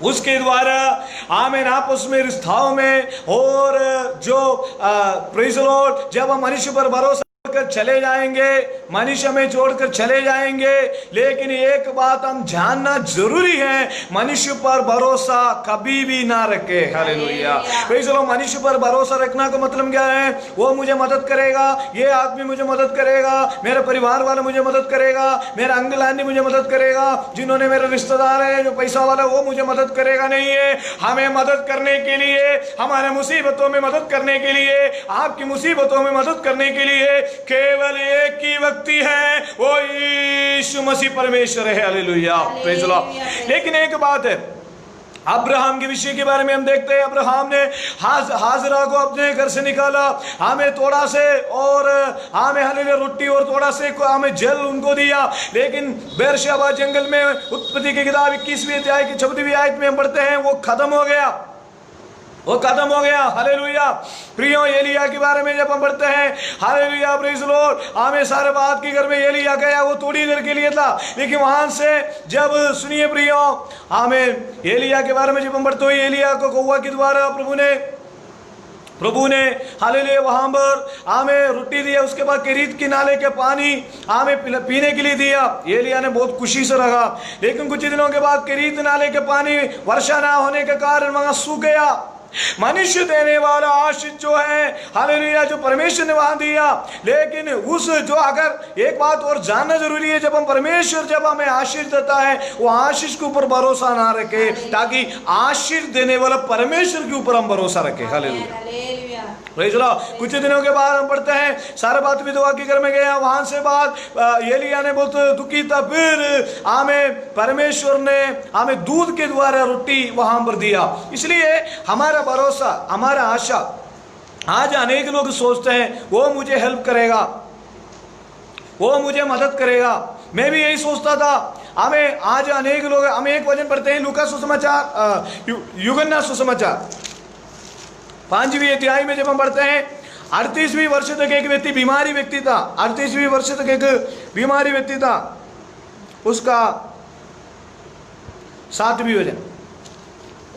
Speaker 1: उसके द्वारा आमेन आपस में रिश्ताओं में और जो प्रेज़ द लॉर्ड, जब हम मनुष्य पर भरोसा कर चले जाएंगे, मनुष्य में छोड़कर चले जाएंगे। लेकिन एक बात हम जानना जरूरी है, मनुष्य पर भरोसा कभी भी ना रखे। हालेलुया। Praise the Lord. मनुष्य पर भरोसा रखना का मतलब क्या है? वो मुझे मदद करेगा, ये आदमी मुझे मदद करेगा, मेरा परिवार वाला मुझे मदद करेगा, मेरा अंकल आंटी मुझे मदद करेगा, जिन्होंने मेरे रिश्तेदार है जो पैसा वाला वो मुझे मदद करेगा। नहीं है, हमें मदद करने के लिए, हमारे मुसीबतों में मदद करने के लिए, आपकी मुसीबतों में मदद करने के लिए केवल एक ही व्यक्ति है, वो यीशु मसीह परमेश्वर है। हालेलुया। Praise the Lord. लेकिन एक बात है, अब्राहम के विषय के बारे में हम देखते हैं। अब्राहम ने हाजरा को अपने घर से निकाला, हमें थोड़ा से और हमें हालेलुया रोटी और थोड़ा से हमें जल उनको दिया। लेकिन बेरशेबा जंगल में उत्पत्ति की किताब 21वीं अध्याय की 14वीं आयत में हम पढ़ते हैं वो खत्म हो गया, वो खत्म हो गया। हालेलुया। प्रियो, एलिया के बारे में जब हम पढ़ते हैं, हालेलुया प्रेज़ द लॉर्ड, हमें सारे बात के घर में एलिया गया, वो थोड़ी देर के लिए था। लेकिन वहां से जब सुनिए प्रियो, हमें एलिया के बारे में जब हम पढ़ते हुए, एलिया को कौवा के द्वारा प्रभु ने हालेलुया वहां पर हमें रोटी दिया, उसके बाद केरीत के नाले के पानी हमें पीने के लिए दिया। एलिया ने बहुत खुशी से रखा। लेकिन कुछ दिनों के बाद केरीत नाले के पानी वर्षा ना होने के कारण वहां सूख गया। मनुष्य देने वाला आशीष जो है, हालेलुया, जो परमेश्वर ने वहां दिया। लेकिन उस जो, अगर एक बात और जानना जरूरी है, जब हम परमेश्वर जब हमें आशीष देता है वो आशीष के ऊपर भरोसा ना रखे, ताकि आशीष देने वाला परमेश्वर के ऊपर हम भरोसा रखें। हालेलुया। Praise the Lord. कुछ दिनों के बाद हम पढ़ते हैं सारा बात विधवा के घर में गया, वहां से बाद एलिया ने बहुत दुखी था, फिर हमें परमेश्वर ने हमें दूध के द्वारा रोटी वहां पर दिया। इसलिए हमारा भरोसा, हमारा आशा, आज अनेक लोग सोचते हैं वो मुझे हेल्प करेगा, वो मुझे मदद करेगा। मैं भी यही सोचता था। हमें आज अनेक लोग, हम एक वचन पढ़ते हैं लूका सुसमाचार, यूहन्ना सुसमाचार 5वीं अध्याय में जब हम पढ़ते हैं, 38वीं वर्ष तक एक व्यक्ति बीमारी व्यक्ति था, 38वीं वर्ष तक एक बीमारी व्यक्ति था। उसका 7वीं वचन,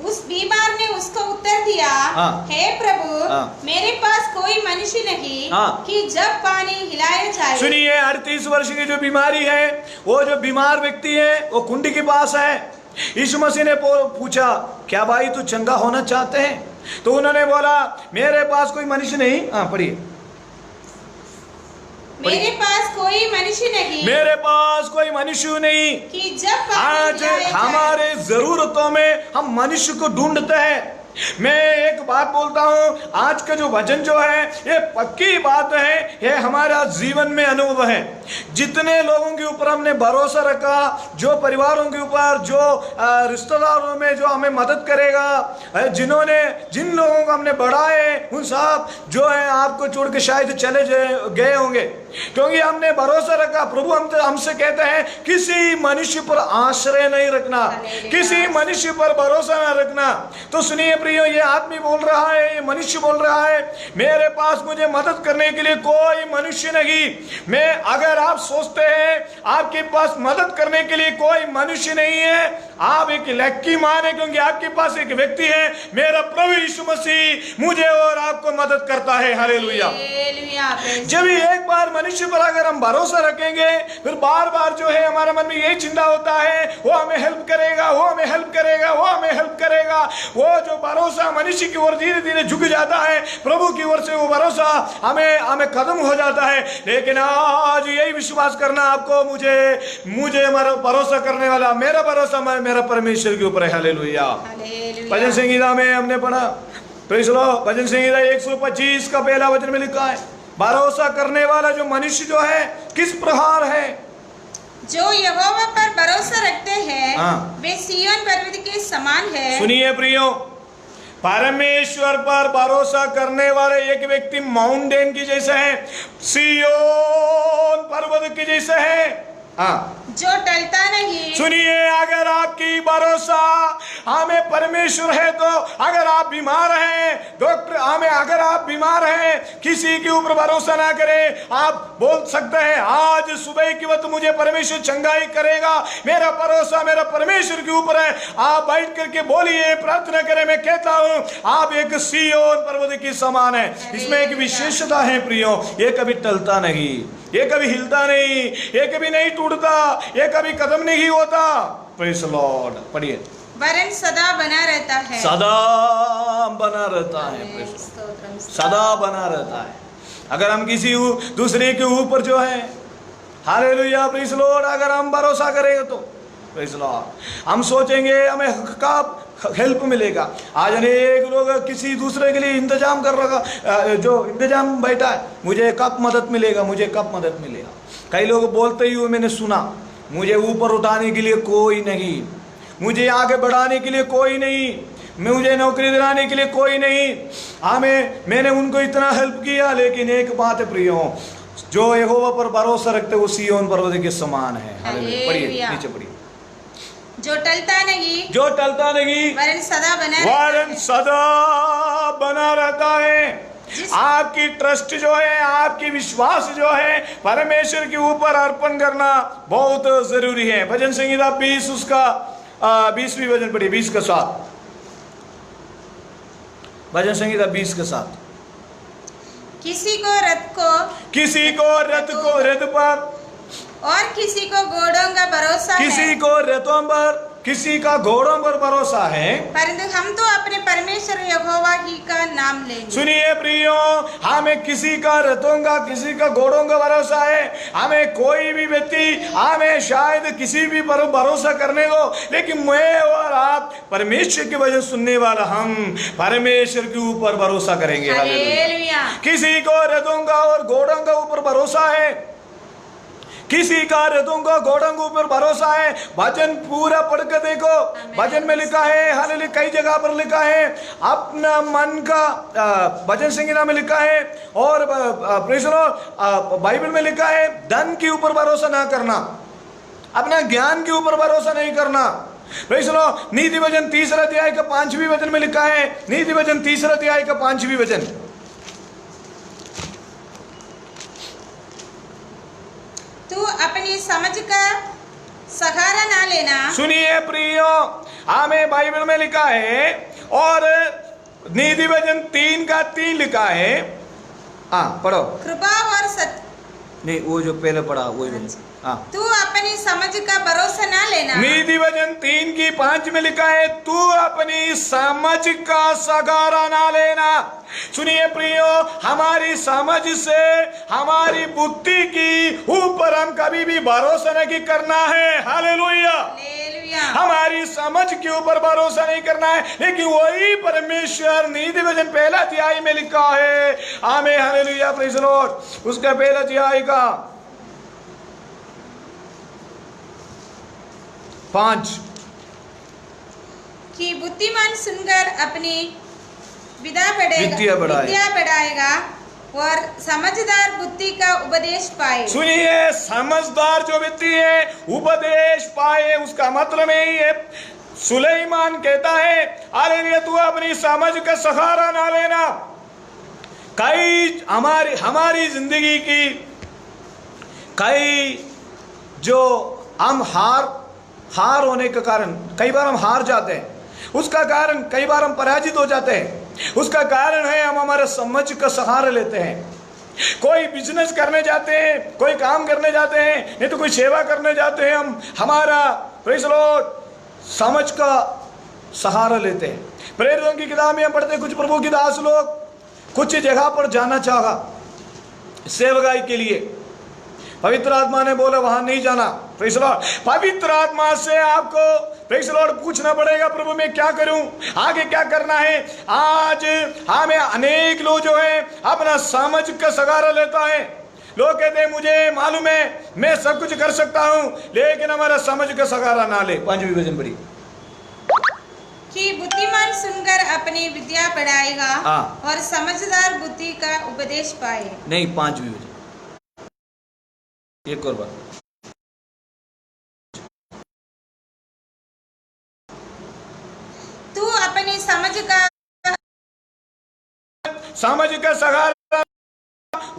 Speaker 2: उस बीमार ने उसको उत्तर दिया, हे प्रभु, मेरे पास कोई मनुष्य नहीं कि जब पानी हिलाया जाए। सुनिए, 38 वर्ष की जो बीमारी है, वो जो बीमार व्यक्ति है वो कुंडी के पास है। यीशु मसीह ने पूछा, क्या भाई तू चंगा होना चाहते हैं? तो उन्होंने बोला, मेरे पास कोई मनुष्य नहीं। पढ़िए, मेरे पास कोई मनुष्य नहीं,
Speaker 1: मेरे पास कोई मनुष्य नहीं
Speaker 2: कि जब
Speaker 1: आज हमारे जरूरतों में हम मनुष्य को ढूंढते हैं। मैं एक बात बोलता हूं, आज का जो वचन जो है ये पक्की बात है, ये हमारा जीवन में अनुभव है। जितने लोगों के ऊपर हमने भरोसा रखा, जो परिवारों के ऊपर, जो रिश्तेदारों में जो हमें मदद करेगा, जिन लोगों को हमने बढ़ाए, उन सब जो है आपको छोड़ के शायद चले गए होंगे, क्योंकि हमने भरोसा रखा। प्रभु हमसे कहते हैं किसी मनुष्य पर आश्रय नहीं रखना, किसी मनुष्य पर भरोसा न रखना। तो सुनिए प्रियो, ये आदमी बोल रहा है, ये मनुष्य बोल रहा है, मेरे पास मुझे मदद करने के लिए कोई मनुष्य नहीं। मैं अगर आप सोचते हैं आपके पास मदद करने के लिए कोई मनुष्य नहीं है, आप एक लक्की मान है, क्योंकि आपके पास एक व्यक्ति है, मेरा प्रभु यीशु मसीह मुझे और आपको मदद करता है। हालेलुया। जब एक बार मनुष्य पर अगर हम भरोसा रखेंगे, फिर बार बार जो है हमारे मन में यही चिंता होता है, वो हमें हेल्प करेगा, वो हमें हेल्प करेगा, वो हमें हेल्प करेगा। वो जो भरोसा मनुष्य की ओर धीरे धीरे झुक जाता है, प्रभु की ओर से वो भरोसा हमें खत्म हो जाता है। लेकिन आज यही विश्वास करना आपको, मुझे भरोसा करने वाला, मेरा भरोसा मेरा परमेश्वर के ऊपर है। हालेलुया। भजन संगीता में हमने पढ़ा, प्रेज़ द लॉर्ड, भजन संगीता 125 का पहला वचन में लिखा है, भरोसा करने वाला जो मनुष्य जो है किस प्रकार है।
Speaker 2: जो यहोवा पर भरोसा रखते हैं वे सिय्योन पर्वत के समान है।
Speaker 1: सुनिए प्रियो, परमेश्वर पर भरोसा करने वाले एक व्यक्ति माउंटेन की जैसे है, सिय्योन पर्वत की जैसे है,
Speaker 2: जो टलता नहीं।
Speaker 1: सुनिए, अगर आपकी भरोसा हमें परमेश्वर है, तो अगर आप बीमार हैं, डॉक्टर अगर आप बीमार हैं, किसी के ऊपर भरोसा ना करें। आप बोल सकते हैं आज सुबह की वक्त मुझे परमेश्वर चंगाई करेगा, मेरा भरोसा मेरा परमेश्वर के ऊपर है। आप बैठ करके बोलिए, प्रार्थना करें। मैं कहता हूँ आप एक सिय्योन पर्वत की समान है। इसमें एक विशेषता है प्रियो, ये कभी टलता नहीं, ये कभी हिलता नहीं, ये कभी नहीं टूटता, ये कभी कदम नहीं होता। Praise the Lord. पढ़िए,
Speaker 2: वरन सदा बना रहता है।
Speaker 1: सदा बना रहता है, सदा बना रहता है। अगर हम किसी दूसरे के ऊपर जो है, हालेलुया, प्रेज़ द लॉर्ड, अगर हम भरोसा करेंगे तो प्रेज़ द लॉर्ड, हम सोचेंगे हमें कब हेल्प मिलेगा। आज अनेक लोग किसी दूसरे के लिए इंतजाम कर रखा, जो इंतजाम बैठा है, मुझे कब मदद मिलेगा, मुझे कब मदद मिलेगा। कई लोग बोलते ही हुए मैंने सुना, मुझे ऊपर उठाने के लिए कोई नहीं, मुझे आगे बढ़ाने के लिए कोई नहीं, मुझे नौकरी दिलाने के लिए कोई नहीं। मैंने उनको इतना हेल्प किया। लेकिन एक बात है प्रियो, जो यहोवा पर भरोसा रखते वो सिय्योन पर्वत के समान है। पढ़िए, नीचे पढ़िए,
Speaker 2: जो टलता नहीं,
Speaker 1: जो टलता नहीं,
Speaker 2: वरन सदा
Speaker 1: बना रहता है। आपकी ट्रस्ट जो है, आपकी विश्वास जो है परमेश्वर के ऊपर अर्पण करना बहुत जरूरी है। भजन संगीता 20 उसका 20वीं वचन पढ़िए, 20 का 7। भजन संगीता 20 का 7।
Speaker 2: किसी को
Speaker 1: रथ पर
Speaker 2: और किसी को घोड़ों का भरोसा है।
Speaker 1: किसी को रथों पर, किसी का घोड़ों पर भरोसा है,
Speaker 2: परंतु हम तो अपने परमेश्वर यहोवा ही का नाम लेंगे।
Speaker 1: सुनिए प्रियो, हमें किसी का रथों का, किसी का घोड़ों का भरोसा है। हमें कोई भी व्यक्ति, हमें शायद किसी भी पर भरोसा करने दो, लेकिन मैं और आप परमेश्वर के वचन सुनने वाला हम परमेश्वर के ऊपर भरोसा करेंगे।
Speaker 2: हालेलुया।
Speaker 1: किसी को रथों का और घोड़ों का ऊपर भरोसा है, किसी का रथों का घोड़ों के ऊपर भरोसा है। भजन पूरा पढ़ के देखो, भजन में लिखा है, हालेलुया, कई जगह पर लिखा है, अपना मन का, भजन संगीता में लिखा है, और प्रेज़ द लॉर्ड, बाइबल में लिखा है, धन के ऊपर भरोसा ना करना, अपना ज्ञान के ऊपर भरोसा नहीं करना। प्रेज़ द लॉर्ड, नीति वचन 3 अध्याय का 5वीं वचन में लिखा है, नीति वचन 3 अध्याय का 5वीं वचन,
Speaker 2: तू अपनी समझ का सहारा ना लेना।
Speaker 1: सुनिए प्रियो, हमें बाइबल में लिखा है, और नीति वचन 3 का 3 लिखा है। पढ़ो।
Speaker 2: कृपा और सत्य,
Speaker 1: नहीं, वो जो पहले पढ़ा वही।
Speaker 2: तू अपनी समझ का भरोसा ना लेना।
Speaker 1: नीति वचन 3 की 5 में लिखा है, तू अपनी समझ का सहारा ना लेना। सुनिए प्रियो, हमारी समझ से, हमारी बुद्धि की ऊपर हम कभी भी भरोसा नहीं करना है। हालेलुया। हमारी समझ के ऊपर भरोसा नहीं करना है, लेकिन वही परमेश्वर नीति वचन 1 अध्याय में लिखा है, आमीन, हालेलुया, प्रेज़ द लॉर्ड, उसका 1 अध्याय का 5
Speaker 2: कि बुद्धिमान सुनकर अपनी विद्या बढ़ाएगा और समझदार बुद्धि का उपदेश पाए।
Speaker 1: सुनिए, समझदार जो व्यक्ति है उपदेश पाए, उसका मतलब यही है सुलेमान कहता है हालेलुया, तू अपनी समझ का सहारा ना लेना। कई हमारी जिंदगी की कई जो हम हार होने के कारण कई बार हम हार जाते हैं, उसका कारण कई बार हम पराजित हो जाते हैं, उसका कारण है हम हमारे समझ का सहारा लेते हैं। कोई बिजनेस करने जाते हैं, कोई काम करने जाते हैं, नहीं तो कोई सेवा करने जाते हैं, हम हमारा प्रेज़ द लॉर्ड समझ का सहारा लेते हैं। प्रेरितों की किताब में हम पढ़ते कुछ प्रभु के दास लोग कुछ जगह पर जाना चाहा सेवकाई के लिए, पवित्र आत्मा ने बोला वहां नहीं जाना। प्रेज़ द लॉर्ड, पवित्र आत्मा से आपको प्रेज़ द लॉर्ड पूछना पड़ेगा प्रभु मैं क्या करूं, आगे क्या करना है। आज हमें अनेक लोग जो है अपना समझ का सहारा लेता है। लोग कहते हैं मुझे मालूम है मैं सब कुछ कर सकता हूं, लेकिन हमारा समझ का सहारा ना ले। 5वीं वचन पढ़ी
Speaker 2: कि बुद्धिमान सुनकर अपनी विद्या बढ़ाएगा और समझदार बुद्धि का उपदेश पाए।
Speaker 1: नहीं, 5वीं वचन एक और बात,
Speaker 2: तू अपनी समझ का
Speaker 1: सहारा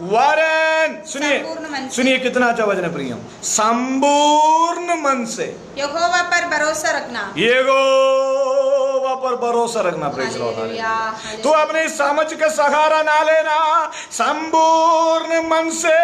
Speaker 1: वारन सुनिए कितना अच्छा वचन है प्रियम, संपूर्ण मन से
Speaker 2: यहोवा पर भरोसा रखना,
Speaker 1: यहोवा पर भरोसा रखना। प्रेज़ द लॉर्ड, तू अपनी समझ का सहारा ना लेना, संपूर्ण मन से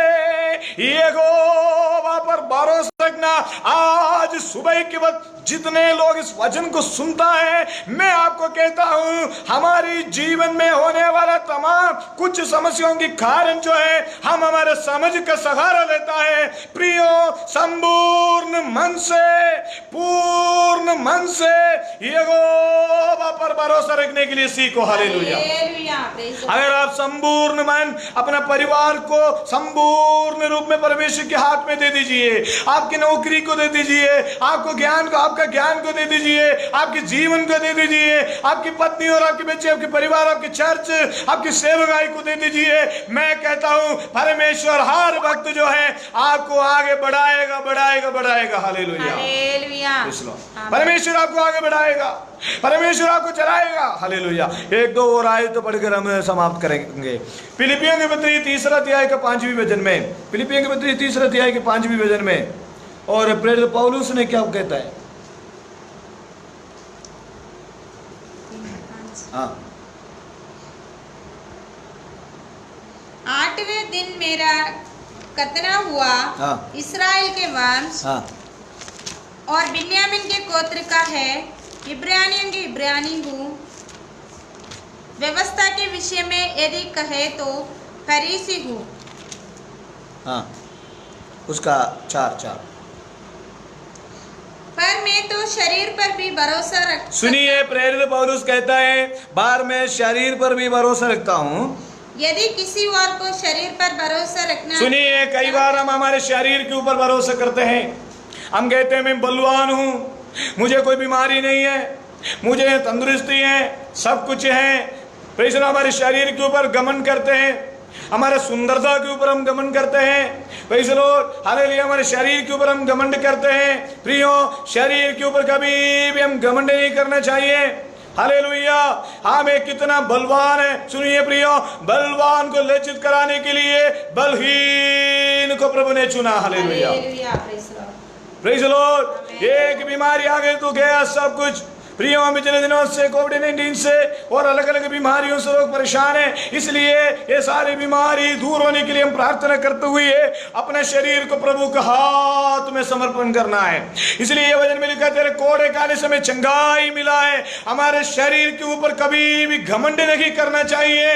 Speaker 1: यहोवा पर भरोसा रखना। आज सुबह के वक्त जितने लोग इस वचन को सुनता है, मैं आपको कहता हूं हमारी जीवन में होने वाला तमाम कुछ समस्याओं की कारण जो है हम हमारे समझ का सहारा लेता है। प्रियो, संपूर्ण मन से पूर्ण मन से यहोवा पर भरोसा रखने के लिए सीखो। हालेलुया। अगर आप संपूर्ण मन अपना परिवार को संपूर्ण रूप में परमेश्वर के हाथ में दे दीजिए, आपकी नौकरी को दे दीजिए, आपको ज्ञान को आपका ज्ञान को दे दीजिए, आपके जीवन को दे दीजिए, आपकी पत्नी और आपके बच्चे, आपके परिवार, आपके चर्च, आपकी सेवकाई को दे दीजिए, मैं कहता हूं परमेश्वर हर वक्त जो है आपको आगे बढ़ाएगा बढ़ाएगा बढ़ाएगा। हालेलुया, परमेश्वर आपको आगे बढ़ाएगा, परमेश्वर आपको चलाएगा। हालेलुया। एक दो और आयत तो पढ़कर हम समाप्त करेंगे। फिलिपियों के पत्री 3 अध्याय के 5वीं वचन में, फिलिपियों के पत्री 3 अध्याय के 5वीं वचन में, और प्रेरित पौलुस ने क्या कहता है? हाँ,
Speaker 2: 8वें दिन मेरा खतना हुआ। इस्राएल के वंश और बिन्यामीन के गोत्र का है, इब्रानियों की इब्रानी हूँ। व्यवस्था के विषय में यदि कहे तो फरीसी हूँ।
Speaker 1: हाँ, उसका 4
Speaker 2: पर मैं तो शरीर पर भी भरोसा रख।
Speaker 1: सुनिए, प्रेरित पौलुस कहता है बार मैं शरीर पर भी भरोसा रखता हूँ।
Speaker 2: यदि किसी और को शरीर पर भरोसा रखना।
Speaker 1: सुनिए, कई बार हम हमारे शरीर के ऊपर भरोसा करते हैं। हम कहते हैं मैं बलवान हूँ, मुझे कोई बीमारी नहीं है, मुझे तंदुरुस्ती है, सब कुछ है। प्रेज़ द लॉर्ड, हमारे शरीर के ऊपर घमंड करते हैं, हमारे सुंदरता के ऊपर हम घमंड करते हैं। प्रेज़ द लॉर्ड, हालेलुया, हमारे शरीर के ऊपर हम घमंड करते हैं। प्रियो, शरीर के ऊपर कभी भी हम घमंड नहीं करना चाहिए। हालेलुया, हमें कितना बलवान है। सुनिए प्रियो, बलवान को लज्जित कराने के लिए बलहीन को प्रभु ने चुना। Hallelujah, praise the Lord. एक बीमारी आ गई तो गया सब कुछ। प्रियो, हम पिछले दिनों से कोविड-19 से और अलग अलग बीमारियों से लोग परेशान हैं, इसलिए ये सारी बीमारी दूर होने के लिए हम प्रार्थना करते हुए अपने शरीर को प्रभु के हाथ में समर्पण करना है। इसलिए ये वचन में लिखा, तेरे कोड़े काने से हमें चंगाई मिला है। हमारे शरीर के ऊपर कभी भी घमंड नहीं करना चाहिए।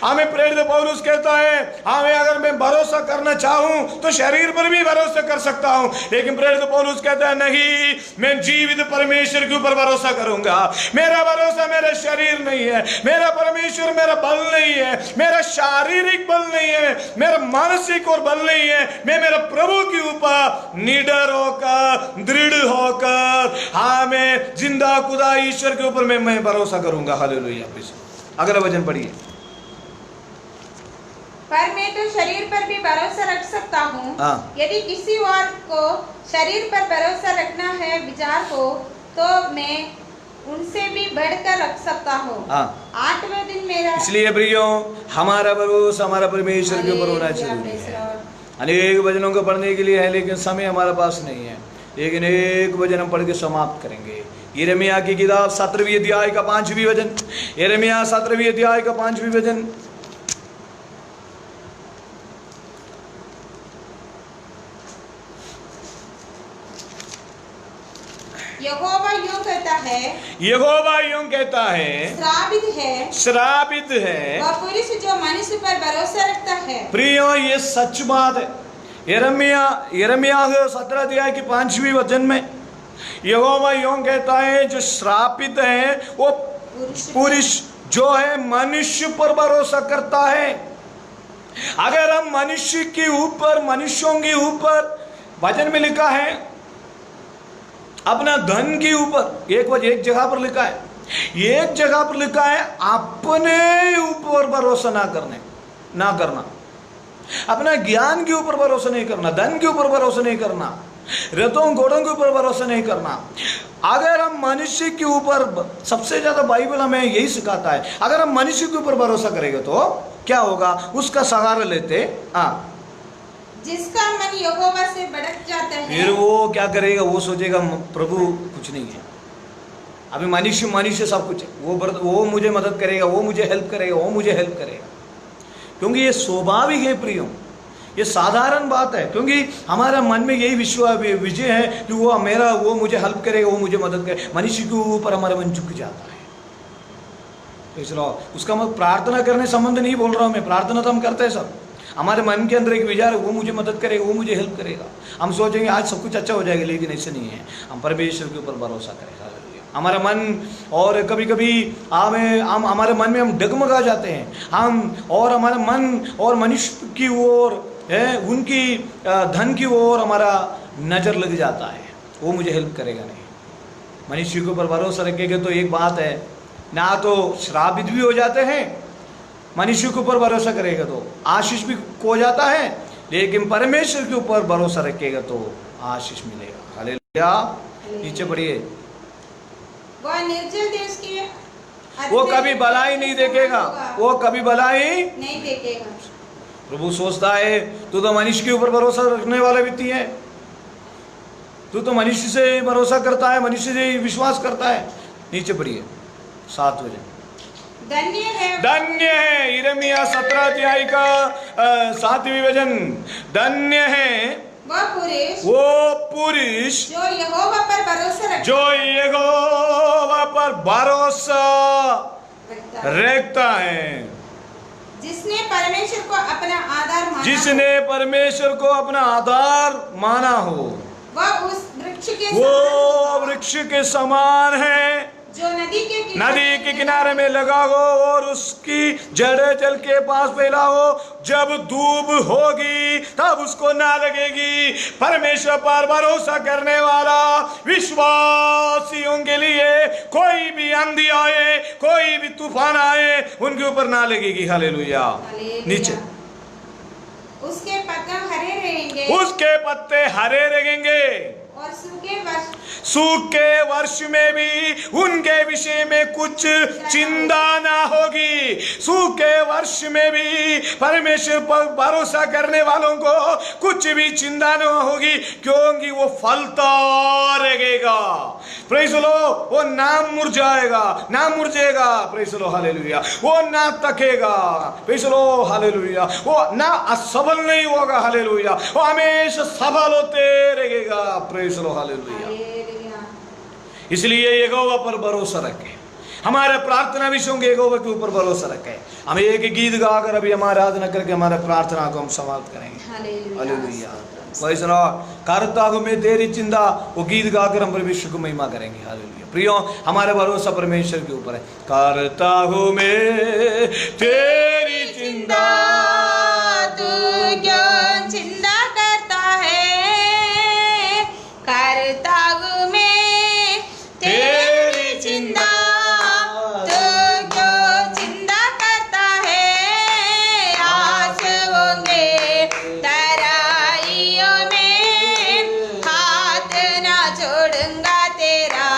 Speaker 1: हमें प्रेरित पौलुस कहता है हमें अगर मैं भरोसा करना चाहूं तो शरीर पर भी भरोसा कर सकता हूं, लेकिन प्रेरित पौलुस कहता है नहीं, मैं जीवित परमेश्वर के ऊपर भरोसा करूंगा। मेरा भरोसा मेरा शरीर नहीं है, मेरा परमेश्वर मेरा बल नहीं है, मेरा शारीरिक बल नहीं है, मेरा मानसिक और बल नहीं है। मैं मेरा प्रभु के ऊपर निडर होकर, दृढ़ होकर, हाँ, मैं जिंदा खुदा ईश्वर के ऊपर मैं भरोसा करूंगा। हालेलुया। अगला वचन पढ़िए।
Speaker 2: पर मैं तो शरीर पर भी भरोसा रख सकता हूँ। यदि किसी और को शरीर पर भरोसा रखना है विचार को, तो मैं उनसे भी बढ़कर रख सकता हूँ।
Speaker 1: हाँ,
Speaker 2: 8वें दिन मेरा
Speaker 1: इसलिए प्रियो हमारा भरोसा हमारा परमेश्वर के ऊपर होना चाहिए है। अनेक वचनों को पढ़ने के लिए है, लेकिन समय हमारे पास नहीं है, लेकिन एक वचन हम पढ़ के समाप्त करेंगे। यिर्मयाह की किताब 17वें अध्याय का 5वां वचन। यिर्मयाह 17वें अध्याय का 5वां वचन।
Speaker 2: यहोवा यूं कहता है,
Speaker 1: यहोवा यूं कहता है,
Speaker 2: श्रापित है
Speaker 1: श्रापित है
Speaker 2: वह पुरुष जो मनुष्य पर भरोसा रखता है।
Speaker 1: प्रियो ये सच बात है। यिर्मयाह 17 अध्याय की 5वें वचन में यहोवा यूं कहता है, जो श्रापित है वो पुरुष जो है मनुष्य पर भरोसा करता है। अगर हम मनुष्य के ऊपर, मनुष्यों के ऊपर, वचन में लिखा है अपना धन के ऊपर, एक जगह पर लिखा है, एक जगह पर लिखा है अपने ऊपर भरोसा ना करना, अपना ज्ञान के ऊपर भरोसा नहीं करना, धन के ऊपर भरोसा नहीं करना, रथों घोड़ों के ऊपर भरोसा नहीं करना। अगर हम मनुष्य के ऊपर, सबसे ज्यादा बाइबल हमें यही सिखाता है, अगर हम मनुष्य के ऊपर भरोसा करेंगे तो क्या होगा, उसका सहारा लेते
Speaker 2: जिसका मन यहोवा से भटक जाता है,
Speaker 1: फिर वो क्या करेगा, वो सोचेगा प्रभु कुछ नहीं है, अभी मनुष्य सब कुछ है, वो मुझे मदद करेगा, वो मुझे हेल्प करेगा, वो मुझे हेल्प करेगा। क्योंकि ये स्वाभाविक है प्रियो, ये साधारण बात है, क्योंकि हमारा मन में यही विजय है कि वो मुझे हेल्प करेगा, वो मुझे मदद करेगा। मनुष्य के ऊपर हमारा मन झुक जाता है। तो उसका मैं प्रार्थना करने संबंध नहीं बोल रहा हूँ, मैं प्रार्थना तो हम करते हैं सब, हमारे मन के अंदर एक विचार है, वो मुझे मदद करेगा, वो मुझे हेल्प करेगा, हम सोचेंगे आज सब कुछ अच्छा हो जाएगा, लेकिन ऐसे नहीं है। हम परमेश्वर के ऊपर भरोसा करेगा। हमारा मन, और कभी कभी हम हमारे मन में हम डगमगा जाते हैं, हमारा मन और मनुष्य की ओर है, उनकी धन की ओर हमारा नजर लग जाता है, वो मुझे हेल्प करेगा नहीं। मनुष्य के ऊपर भरोसा रखेंगे तो एक बात है, ना तो श्रापित भी हो जाते हैं, मनुष्य के ऊपर भरोसा करेगा तो आशीष भी खो जाता है, लेकिन परमेश्वर के ऊपर भरोसा रखेगा तो आशीष मिलेगा। हालेलुया। नीचे पढ़िए।
Speaker 2: वह निर्जल देश की
Speaker 1: वो कभी भलाई नहीं देखेगा, वो कभी भलाई
Speaker 2: नहीं देखेगा।
Speaker 1: प्रभु सोचता है तू तो मनुष्य के ऊपर भरोसा रखने वाला व्यक्ति है, तू तो मनुष्य से भरोसा करता है, मनुष्य से विश्वास करता है। नीचे पढ़िए 7 वचन।
Speaker 2: धन्य
Speaker 1: है यिर्मयाह 17 अध्याय का 7वां वचन। धन्य है वो पुरुष
Speaker 2: जो यहोवा पर
Speaker 1: भरोसा रखता है,
Speaker 2: जिसने परमेश्वर को अपना आधार माना हो। वह उस
Speaker 1: वृक्ष के समान है
Speaker 2: जो
Speaker 1: नदी के किनारे में लगा हो और उसकी जड़ जल के पास फैला हो। जब धूप होगी तब उसको ना लगेगी। परमेश्वर पर भरोसा करने वाला विश्वासियों के लिए कोई भी आंधी आए, कोई भी तूफान आए, उनके ऊपर ना लगेगी। हालेलुया। नीचे
Speaker 2: उसके
Speaker 1: पत्ते हरे रहेंगे
Speaker 2: और
Speaker 1: सूखे वर्ष में भी उनके विषय में कुछ चिंता ना होगी। सूखे वर्ष में भी परमेश्वर पर भरोसा करने वालों को कुछ भी चिंता न होगी, क्योंकि वो फलता रहेगा। Praise the lord. वो ना मुरझाएगा, ना मुरझेगा। Praise the lord. हालेलुया। वो ना थकेगा। Praise the lord. हालेलुया। वो ना असफल नहीं होगा। हालेलुया। वो हमेशा सफल होते रहेगा। Praise the lord. हालेलुया। इसलिए यहोवा पर भरोसा रखें। हमारे प्रार्थना विषयों के यहोवा के ऊपर भरोसा रखें। हम एक गीत गाकर अभी हमारा आराधना करके हमारे प्रार्थना को हम समाप्त करेंगे। हालेलुया। Praise the Lord. करता हूं मैं तेरी चिंता, वो गीत गाकर हम परमेश्वर को महिमा करेंगे। हालेलुया। प्रियो, हमारा भरोसा परमेश्वर के ऊपर है। करता हूं मैं तेरी चिंता,
Speaker 2: तू क्यों चिंता करता है। करता हूं मैं तेरी चिंता, तू क्यों चिंता करता है। आज होंगे तराइयों में, हाथ ना छोड़ूंगा तेरा।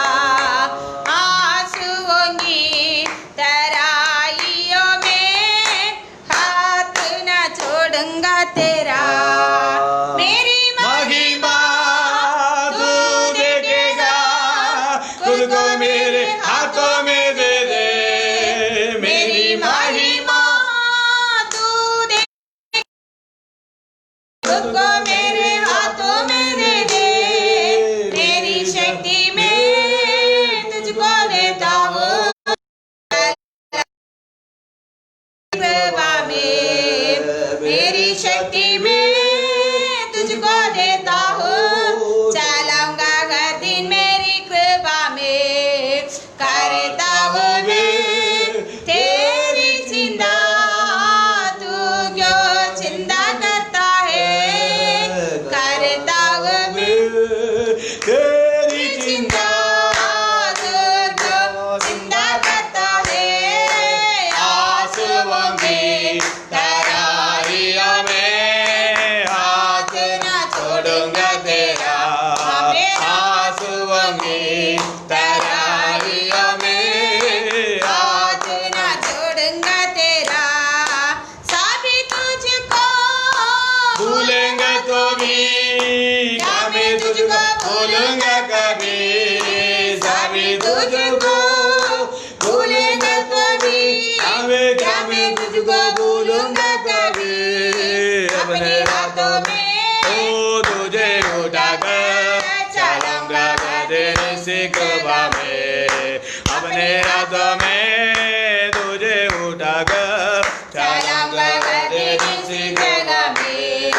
Speaker 1: किसी कृपा में, अपने हाथ में तुझे उठाकर चलाऊंगा गधे किसी जगह में,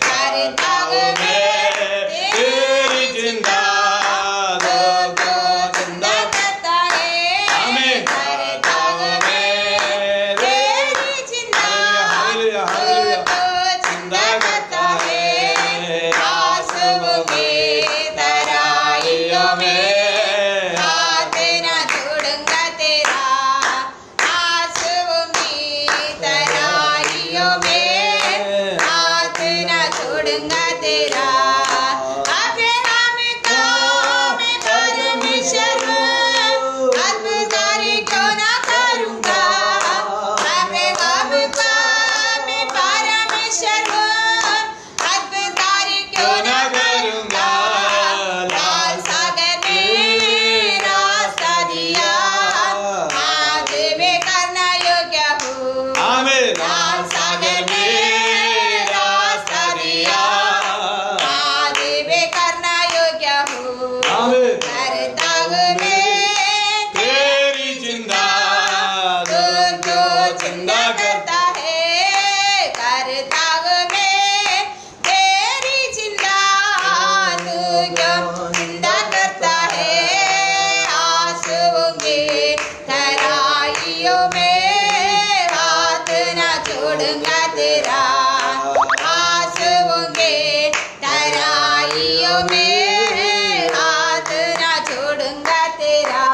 Speaker 1: हर ताग में तेरी जिंदा जिंदा करता है, हमें हर ताग में तेरी जिंदा जिंदा करता है, आंसुओं में तराइयों में हाथ ना छोड़ूंगा तेरा, आंसुओं में तराइयों में हाथ ना छोड़ूंगा तेरा। अब्राहम का मैं परमेश्वर हूँ, अद्भुतारी क्यों ना करूँगा, अब्राहम का मैं परमेश्वर हूँ, अद्भुतारी क्यों ना करूँगा। लाल सागर में रास्ता दिया, आज मैं करना योग्य हूँ, लाल सागर में रास्ता दिया, आज मैं करना योग्य हूँ, हर ताग में तेरी जिंदा तुझको जिंदा करता है, हर ताग में तेरी जिंदा तुझको जिंदा करता है, आंसुओं में तराइयों में हाथ ना छोड़ूंगा तेरा, आंसुओं में तराइयों में हाथ ना छोड़ूंगा तेरा।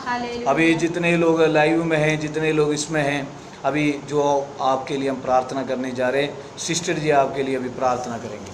Speaker 1: हालेलुया।
Speaker 4: अभी जितने लोग लाइव में हैं, जितने लोग इसमें हैं, अभी जो आपके लिए हम प्रार्थना करने जा रहे हैं, सिस्टर जी आपके लिए अभी प्रार्थना करेंगे।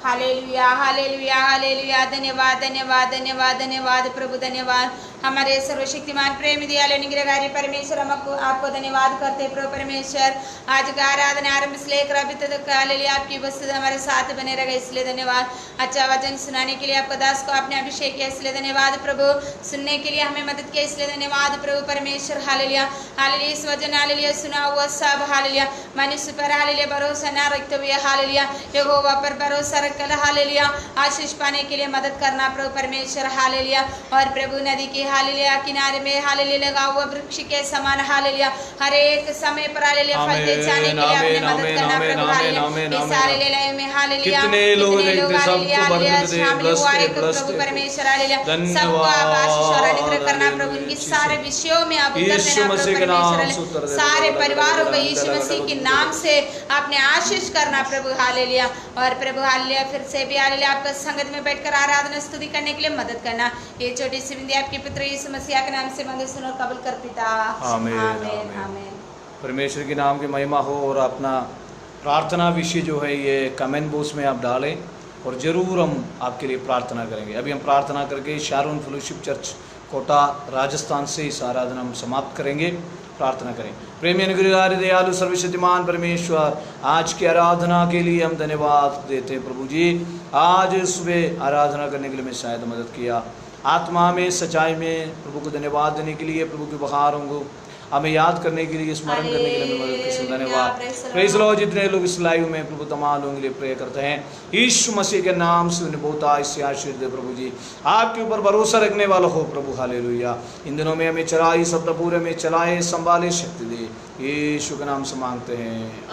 Speaker 2: Hallelujah hallelujah hallelujah. धन्यवाद धन्यवाद धन्यवाद धन्यवाद प्रभु, धन्यवाद हमारे सर्वशक्तिमान प्रेम दयालु निग्रहकारी परमेश्वर, हम आपको धन्यवाद करते प्रभु परमेश्वर। आज का आराधना आरंभ से लेकर अभी तक हालेलुया आपकी उपस्थिति हमारे साथ बने रहे, इसलिए धन्यवाद। अच्छा वचन सुनाने के लिए आपका दास को आपने अभिषेक किया, इसलिए धन्यवाद प्रभु। सुनने के लिए हमें मदद किया, इसलिए धन्यवाद प्रभु परमेश्वर। Hallelujah hallelujah. इस वचन हालेलुया सुना हुआ सब हालेलुया मनुष्य पर हालेलुया भरोसा न रखते हुए हालेलुया यहोवा पर भरोसा रखकर हालेलुया आशीष पाने के लिए मदद करना प्रभु परमेश्वर। हालेलुया। और प्रभु नदी की हालेलुया किनारे में हालेलुया लगा हुआ वृक्ष के समान हालेलुया हर एक समय पर हालेलुया फल दे जाने के लिए अपने मदद करना प्रभु। हालेलुया इस हालेलुया में हालेलुया
Speaker 4: कितने लोग
Speaker 2: हालेलुया हालेलुया शामिल हुआ है प्रभु परमेश्वर। हालेलुया सबको आप आशीष और अनुग्रह करना प्रभु। उनके सारे विषयों में आप उत्तर देना प्रभु परमेश्वर। सारे परिवारों को यीशु मसीह के नाम से आपने आशीष करना प्रभु। हालेलुया। और प्रभु हालेलुया फिर से भी हालेलुया आपका संगत में बैठकर आराधना स्तुति करने के लिए मदद करना। ये छोटी सी विनती आपके पुत्र यीशु मसीह के नाम से मांगे सुनो और कबूल कर पिता।
Speaker 4: आमीन
Speaker 2: आमीन आमीन।
Speaker 4: परमेश्वर के नाम की महिमा हो। और अपना प्रार्थना विषय जो है ये कमेंट बॉक्स में आप डालें और ज़रूर हम आपके लिए प्रार्थना करेंगे। अभी हम प्रार्थना करके Sharone fellowship church Kota Rajasthan से इस आराधना हम समाप्त करेंगे। प्रार्थना करें। प्रेमी अनुग्रहकारी दयालु सर्वशक्तिमान परमेश्वर, आज की आराधना के लिए हम धन्यवाद देते हैं प्रभु जी। आज सुबह आराधना करने के लिए मैं शायद मदद किया, आत्मा में सच्चाई में प्रभु को धन्यवाद देने के लिए, प्रभु के बहारों को हमें याद करने के लिए, स्मरण करने के लिए मदद किसी धन्यवाद। Praise Lord. जितने लोग इस लाइव में प्रभु तमाम लोगों के लिए प्रे करते हैं यीशु मसीह के नाम से उन्हें बहुत इससे आशीष दे प्रभु जी। आपके ऊपर भरोसा रखने वाला हो प्रभु। हालेलुया। इन दिनों में हमें चलाए, सब पूरे में चलाए, संभाले, शक्ति दे, यीशु के नाम से मांगते हैं।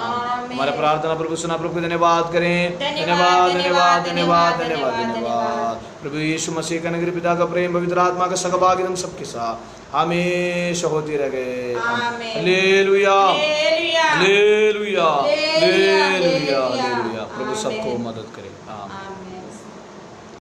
Speaker 4: हमारा प्रार्थना प्रभु सुना। प्रभु को धन्यवाद करें। धन्यवाद धन्यवाद धन्यवाद धन्यवाद धन्यवाद। प्रभु यीशु मसीह का नगर पिता का प्रेम, पवित्र आत्मा का सहभागी हम सबके साथ हमेशा होती रहे। Hallelujah hallelujah hallelujah hallelujah. प्रभु सबको मदद